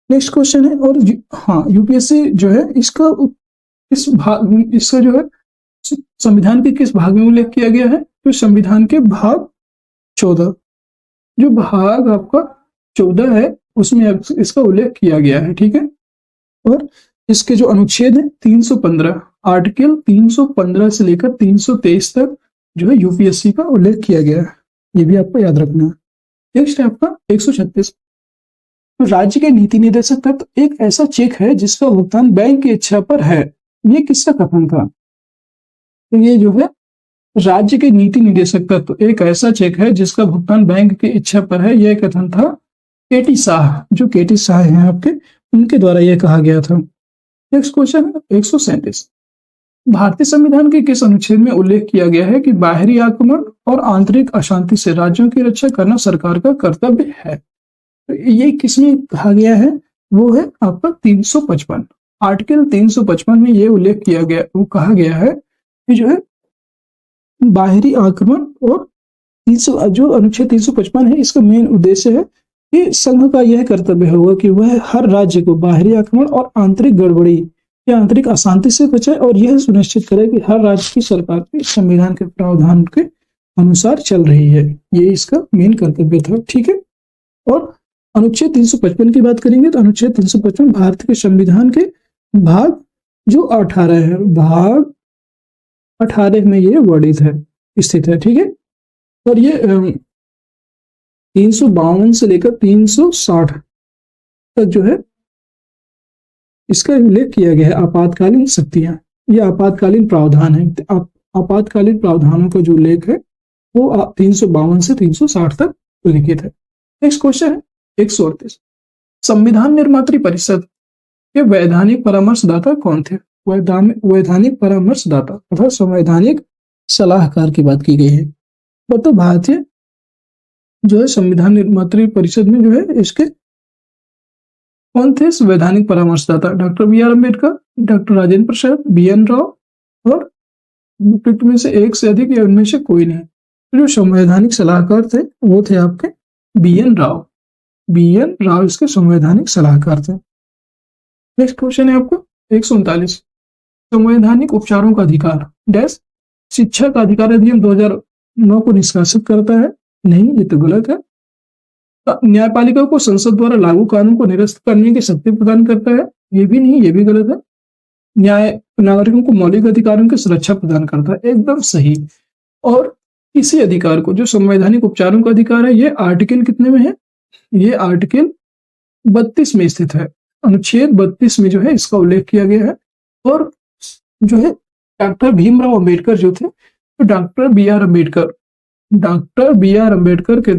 Speaker 1: नेक्स्ट क्वेश्चन है, और हाँ यूपीएससी जो है इसका जो है संविधान के किस भाग में उल्लेख किया गया है। तो संविधान के भाग 14, जो भाग आपका 14 है उसमें इसका उल्लेख किया गया है, ठीक है। और इसके जो अनुच्छेद है 315, आर्टिकल 315 से लेकर 323 तक जो है यूपीएससी का उल्लेख किया गया है, ये भी आपको याद रखना है। नेक्स्ट है आपका 136, राज्य के नीति निर्देशक तत्व एक ऐसा चेक है जिसका भुगतान बैंक की इच्छा पर है, ये किसका कथन था। तो ये जो है राज्य के नीति निर्देशक तत्व एक ऐसा चेक है जिसका भुगतान बैंक की इच्छा पर है, यह कथन था केटी शाह, जो केटी शाह हैं आपके, उनके द्वारा यह कहा गया था। नेक्स्ट क्वेश्चन है 137, भारतीय संविधान के किस अनुच्छेद में उल्लेख किया गया है कि बाहरी आक्रमण और आंतरिक अशांति से राज्यों की रक्षा करना सरकार का कर्तव्य है। तो ये किसमें कहा गया है, वो है आपका 355, आर्टिकल 355 में ये उल्लेख किया गया, वो कहा गया है कि जो है बाहरी आक्रमण और जो अनुच्छेद 355 है इसका मेन उद्देश्य है कि संघ का यह कर्तव्य होगा कि वह हर राज्य को बाहरी आक्रमण और आंतरिक गड़बड़ी या आंतरिक अशांति से बचाए, और यह सुनिश्चित करे कि हर राज्य की सरकार के संविधान के प्रावधान के अनुसार चल रही है। ये इसका मेन कर्तव्य था, ठीक है। और अनुच्छेद 355 की बात करेंगे तो अनुच्छेद 355 भारत के संविधान के भाग जो 18 है, भाग 18 में ये वर्णित है, स्थित है, ठीक है। और ये 352 से लेकर 360 तक जो है इसका उल्लेख किया गया है। आपातकालीन शक्तियां, ये आपातकालीन प्रावधान है। आपातकालीन प्रावधानों का जो उल्लेख है वो 352 से 360 तक उल्लिखित है। नेक्स्ट क्वेश्चन है 138, संविधान निर्मात्री परिषद के वैधानिक परामर्शदाता कौन थे? वैधानिक परामर्शदाता अर्थात संवैधानिक सलाहकार की बात की गई है। तो भारतीय जो है संविधान निर्मात्री परिषद में जो है इसके कौन थे संवैधानिक परामर्शदाता? Doctor B R Ambedkar, doctor Rajendra Prasad, B N Rau और उपयुक्त में से एक से अधिक या उनमें से कोई नहीं। तो जो संवैधानिक सलाहकार थे वो थे आपके B N Rau. B N Rau इसके संवैधानिक सलाहकार थे। नेक्स्ट क्वेश्चन है आपको 139, संवैधानिक उपचारों का अधिकार डैश शिक्षा का अधिकार अधिनियम 2009 को निष्कासित करता है? नहीं, ये तो गलत है। न्यायपालिका को संसद द्वारा लागू कानून को निरस्त करने की शक्ति प्रदान करता है? ये भी नहीं, ये भी गलत है। न्याय नागरिकों को मौलिक अधिकारों की सुरक्षा प्रदान करता है? एकदम सही। और इसी अधिकार को जो संवैधानिक उपचारों का अधिकार है, ये आर्टिकल कितने में है? ये आर्टिकल 32 में स्थित है। अनुच्छेद 32 में जो है इसका उल्लेख किया गया है। और जो है डॉक्टर भीमराव अंबेडकर जो थे, तो डॉक्टर बी आर अम्बेडकर के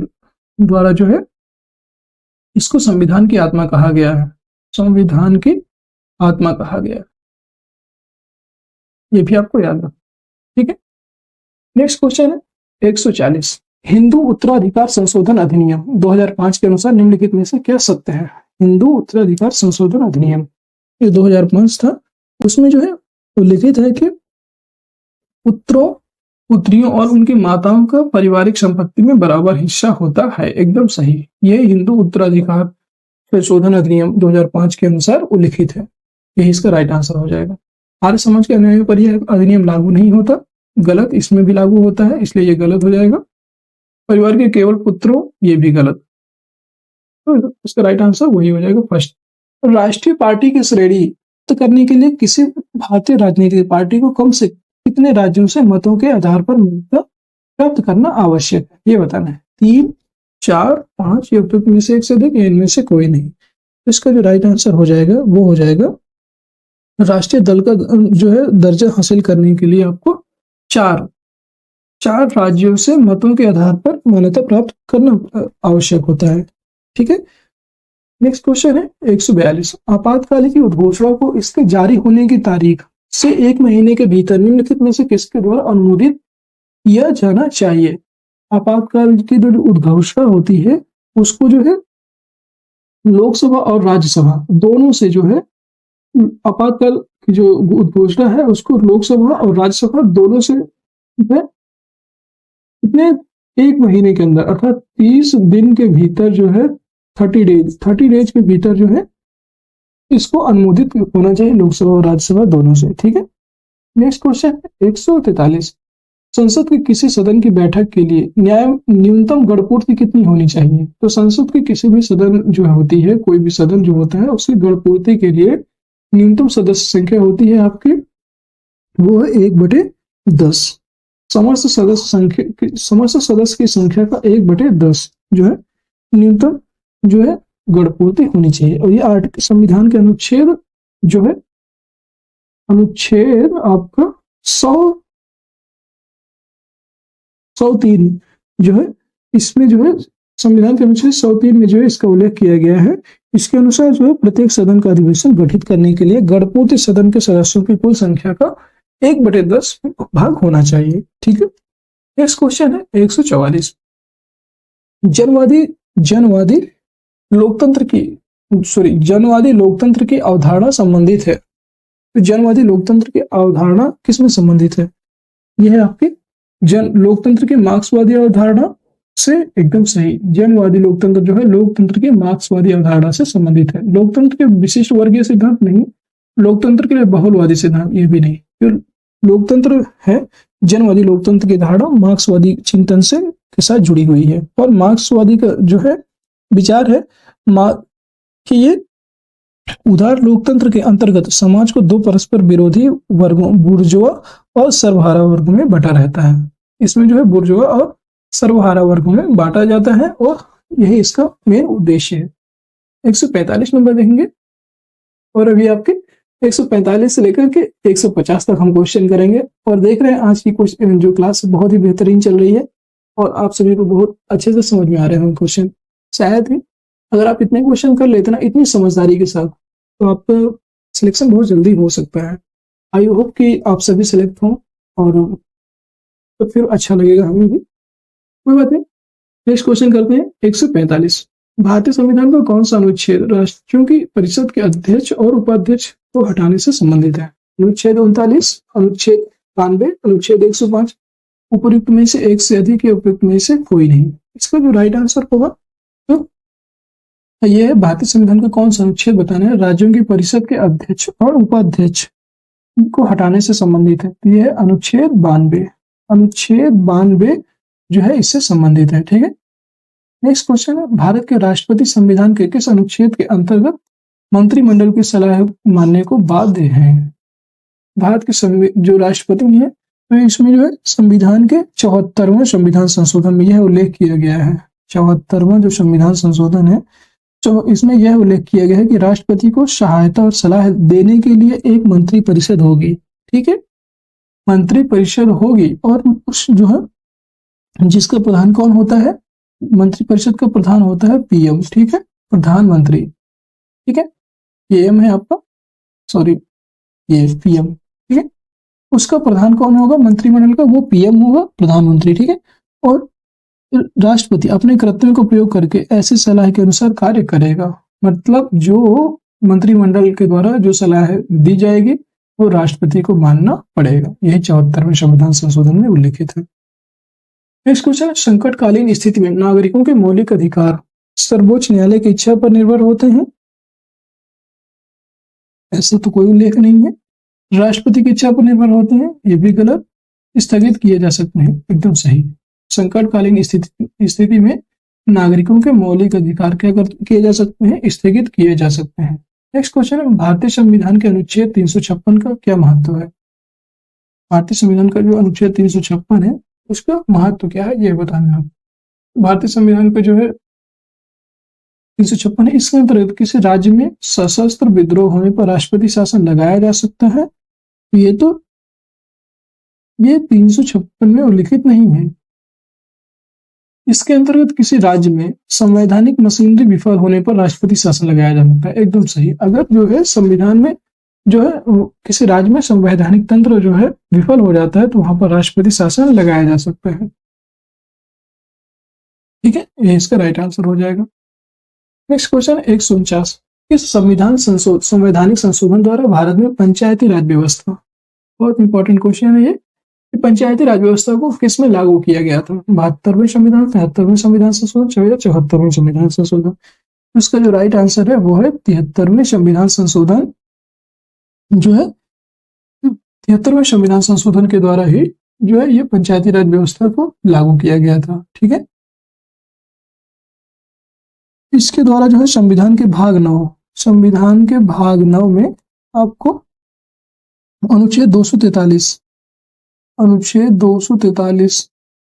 Speaker 1: द्वारा जो है इसको संविधान की आत्मा कहा गया है। संविधान की आत्मा कहा गया है, ये भी आपको याद रखना, ठीक है। नेक्स्ट क्वेश्चन है 140, हिंदू उत्तराधिकार संशोधन अधिनियम 2005 के अनुसार निम्नलिखित में से क्या सत्य है? हिंदू उत्तराधिकार संशोधन अधिनियम ये 2005 था, उसमें जो है उल्लिखित है कि पुत्रियों और उनकी माताओं का पारिवारिक संपत्ति में बराबर हिस्सा होता है। एकदम सही, ये हिंदू उत्तराधिकार संशोधन अधिनियम 2005 के अनुसार उल्लिखित है। यही इसका राइट आंसर हो जाएगा। आर्य समाज के अन्याय पर यह अधिनियम लागू नहीं होता, गलत, इसमें भी लागू होता है, इसलिए ये गलत हो जाएगा। परिवार के केवल पुत्रों, ये भी गलत, तो इसका राइट आंसर वही हो जाएगा फर्स्ट। राष्ट्रीय पार्टी की श्रेणी करने के लिए किसी भारतीय राजनीतिक पार्टी को कम से कितने राज्यों से मतों के आधार पर मत प्राप्त करना आवश्यक है? ये बताना है। 3, 4, 5 या उपयुक्त में से एक से अधिक या इनमें से कोई नहीं। तो इसका जो राइट आंसर हो जाएगा वो हो जाएगा राष्ट्रीय दल का जो है दर्जा हासिल करने के लिए आपको 4 राज्यों से मतों के आधार पर मान्यता प्राप्त करना आवश्यक होता है, ठीक है। नेक्स्ट क्वेश्चन है 142, आपातकाल की उद्घोषणा को इसके जारी होने की तारीख से 1 महीने के भीतर निम्नलिखित में से किसके द्वारा अनुमोदित किया जाना चाहिए? आपातकाल की जो उद्घोषणा होती है उसको जो है लोकसभा और राज्यसभा दोनों से जो है आपातकाल की जो उद्घोषणा है उसको लोकसभा और राज्यसभा दोनों से कितने 1 महीने के अंदर अर्थात 30 दिन के भीतर जो है 30 डेज के भीतर जो है इसको अनुमोदित होना चाहिए लोकसभा और राज्यसभा दोनों से, ठीक है। नेक्स्ट क्वेश्चन 143, संसद के किसी सदन की बैठक के लिए न्यूनतम गणपूर्ति कितनी होनी चाहिए? तो संसद के किसी भी सदन जो होती है, कोई भी सदन जो होता है उसकी गणपूर्ति के लिए न्यूनतम सदस्य संख्या होती है आपकी, वो है 1/10। समस्त सदस्य की संख्या का 1/10 जो है न्यूनतम जो है गणपूर्ति होनी चाहिए। और ये संविधान के अनुच्छेद जो है अनुच्छेद आपका 103 जो है इसमें जो है संविधान के अनुच्छेद 103 में जो है इसका उल्लेख किया गया है। इसके अनुसार जो है प्रत्येक सदन का अधिवेशन गठित करने के लिए गणपूर्ति सदन के सदस्यों की कुल संख्या का 1/10 भाग होना चाहिए, ठीक है। नेक्स्ट क्वेश्चन है 144, जनवादी लोकतंत्र की अवधारणा संबंधित है। तो जनवादी लोकतंत्र की अवधारणा किसमें संबंधित है? यह है आपकी लोकतंत्र की मार्क्सवादी अवधारणा से। एकदम सही, जनवादी लोकतंत्र जो है लोकतंत्र की मार्क्सवादी अवधारणा से संबंधित है। लोकतंत्र के विशिष्ट वर्गीय सिद्धांत नहीं, लोकतंत्र के लिए बहुलवादी सिद्धांत ये भी नहीं। जो लोकतंत्र है जनवादी लोकतंत्र की धारणा मार्क्सवादी चिंतन से के साथ जुड़ी हुई है। और मार्क्सवादी का जो है विचार है कि ये उदार लोकतंत्र के अंतर्गत समाज को दो परस्पर विरोधी वर्गों बुर्जुआ और सर्वहारा वर्गों में बांटा रहता है। इसमें जो है बुर्जुआ और सर्वहारा वर्गों में बांटा जाता है और यही इसका मेन उद्देश्य है। 145 नंबर देखेंगे और अभी आपके 145 से लेकर के 150 तक हम क्वेश्चन करेंगे। और देख रहे हैं आज की जो क्लास बहुत ही बेहतरीन चल रही है और आप सभी को बहुत अच्छे से समझ में आ रहे हैं क्वेश्चन। शायद ही अगर आप इतने क्वेश्चन कर लेते ना इतनी समझदारी के साथ तो आपका सिलेक्शन बहुत जल्दी हो सकता है। आई होप कि आप सभी सिलेक्ट हों और तो फिर अच्छा लगेगा हमें भी। कोई बात नहीं, नेक्स्ट क्वेश्चन करते हैं 145। भारतीय संविधान का कौन सा अनुच्छेद राष्ट्रों की परिषद के अध्यक्ष और उपाध्यक्ष को हटाने से संबंधित है? अनुच्छेद 39, अनुच्छेद 92, अनुच्छेद 105। उपयुक्त में से एक से अधिक या उपयुक्त में से कोई नहीं। इसका जो राइट आंसर होगा तो यह है भारतीय संविधान का कौन सा अनुच्छेद बताना है राज्यों की परिषद के अध्यक्ष और उपाध्यक्ष को हटाने से संबंधित है। यह है अनुच्छेद 92। अनुच्छेद 92 जो है इससे संबंधित है। ठीक है, नेक्स्ट क्वेश्चन है भारत के राष्ट्रपति संविधान के किस अनुच्छेद के अंतर्गत मंत्रिमंडल की सलाह मानने को बाध्य है? भारत के जो राष्ट्रपति है तो इसमें जो है संविधान के 74वें संविधान संशोधन में यह उल्लेख किया गया है। 74वां जो संविधान संशोधन है तो इसमें यह उल्लेख किया गया है कि राष्ट्रपति को सहायता और सलाह देने के लिए एक मंत्री परिषद होगी। ठीक है, मंत्री परिषद होगी और उस जो है जिसका प्रधान कौन होता है? मंत्रिपरिषद का प्रधान होता है पीएम। ठीक है, प्रधानमंत्री। ठीक है, पीएम है आपका, सॉरी ये पीएम। ठीक है, उसका प्रधान कौन होगा मंत्रिमंडल का? वो पीएम होगा, प्रधानमंत्री। ठीक है, और राष्ट्रपति अपने कर्तव्य का उपयोग करके ऐसी सलाह के अनुसार कार्य करेगा। मतलब जो मंत्रिमंडल के द्वारा जो सलाह दी जाएगी वो राष्ट्रपति को मानना पड़ेगा। यही 74वें संविधान संशोधन में उल्लिखित है। नेक्स्ट क्वेश्चन है संकटकालीन स्थिति में नागरिकों के मौलिक अधिकार सर्वोच्च न्यायालय की इच्छा पर निर्भर होते हैं? ऐसा तो कोई उल्लेख नहीं है। राष्ट्रपति की इच्छा पर निर्भर होते हैं, ये भी गलत। स्थगित किए जा सकते हैं, एकदम सही। संकटकालीन स्थिति में नागरिकों के मौलिक अधिकार क्या किए जा सकते हैं? स्थगित किए जा सकते हैं। नेक्स्ट क्वेश्चन है भारतीय संविधान के अनुच्छेद 356 का क्या महत्व है? भारतीय संविधान का जो अनुच्छेद 356 है उसका महत्व क्या है ये बताना है। भारतीय संविधान पे जो है 356 है, इसके अंतर्गत किसी राज्य में सशस्त्र विद्रोह होने पर राष्ट्रपति शासन लगाया जा सकता है। ये 356 में उल्लिखित नहीं है। इसके अंतर्गत किसी राज्य में संवैधानिक मशीनरी विफल होने पर राष्ट्रपति शासन लगाया जा सकता है, एकदम सही। अगर जो है संविधान में जो है किसी राज्य में संवैधानिक तंत्र जो है विफल हो जाता है तो वहां पर राष्ट्रपति शासन लगाया जा सकता है। ठीक है, ये इसका राइट आंसर हो जाएगा। Next question 149। इस संवैधानिक संशोधन द्वारा भारत में पंचायती राज व्यवस्था, बहुत इंपॉर्टेंट क्वेश्चन है ये, कि पंचायती राज व्यवस्था को किसमें लागू किया गया था? 72वें संविधान, 73वें संविधान संशोधन या 74वें संविधान संशोधन? उसका जो राइट आंसर है वो है 73वें संविधान संशोधन। जो है 73वें संविधान संशोधन के द्वारा ही जो है ये पंचायती राज व्यवस्था को लागू किया गया था। ठीक है, इसके द्वारा जो है संविधान के भाग 9 में आपको अनुच्छेद 243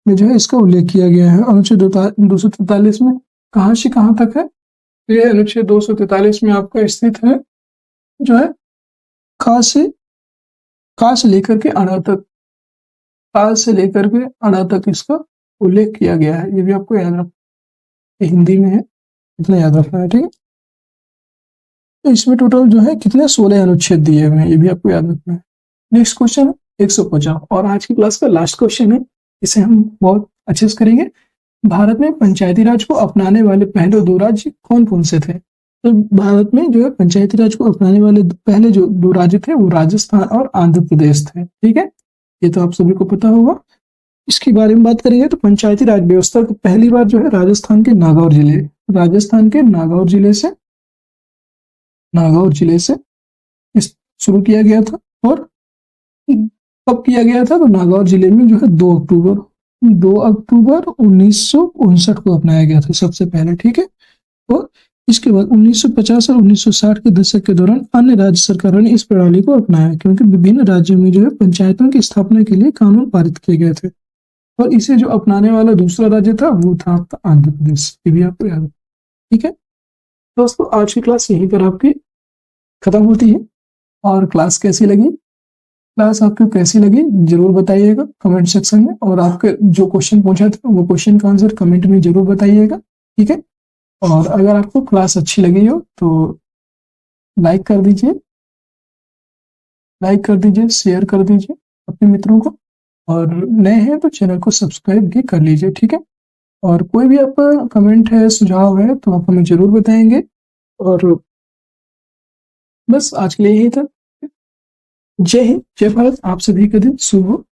Speaker 1: में जो है इसका उल्लेख किया गया है। अनुच्छेद 243 में कहां से कहां तक है? ये अनुच्छेद 243 में आपका स्थित है जो है का से लेकर के अड़ा तक इसका उल्लेख किया गया है। ये भी आपको याद रखना, हिंदी में है, इतना याद रखना है। ठीक है, तो इसमें टोटल जो है कितने 16 अनुच्छेद दिए हुए हैं, ये भी आपको याद रखना है। नेक्स्ट क्वेश्चन 150 और आज की क्लास का लास्ट क्वेश्चन है, इसे हम बहुत अच्छे से करेंगे। भारत में पंचायती राज को अपनाने वाले पहले 2 राज्य कौन कौन से थे? तो भारत में जो है पंचायती राज को अपनाने वाले पहले जो 2 राज्य थे वो राजस्थान और आंध्र प्रदेश थे। ठीक है, ये तो आप सभी को पता होगा। इसके बारे में बात करेंगे तो पंचायती राज व्यवस्था को पहली बार जो है राजस्थान के नागौर जिले से शुरू किया गया था और कब किया गया था? तो नागौर जिले में जो है 2 अक्टूबर 1959 को अपनाया गया था सबसे पहले, ठीक है। और इसके बाद 1950 और 1960 के दशक के दौरान अन्य राज्य सरकारों ने इस प्रणाली को अपनाया, क्योंकि विभिन्न राज्यों में जो है पंचायतों की स्थापना के लिए कानून पारित किए गए थे। और इसे जो अपनाने वाला दूसरा राज्य था वो था आपका आंध्र प्रदेश। ये भी आपको याद है, ठीक है। दोस्तों आज की क्लास यहीं पर आपकी खत्म होती है। और क्लास कैसी लगी, क्लास आपको कैसी लगी जरूर बताइएगा कमेंट सेक्शन में। और आपके जो क्वेश्चन पूछा था वो क्वेश्चन का आंसर कमेंट में जरूर बताइएगा, ठीक है। और अगर आपको क्लास अच्छी लगी हो तो लाइक कर दीजिए, शेयर कर दीजिए अपने मित्रों को। और नए हैं तो चैनल को सब्सक्राइब भी कर लीजिए, ठीक है। और कोई भी आपका कमेंट है, सुझाव है तो आप हमें जरूर बताएंगे। और बस आज के लिए यही था। जय हिंद, जय भारत। आप सभी का दिन शुभ हो।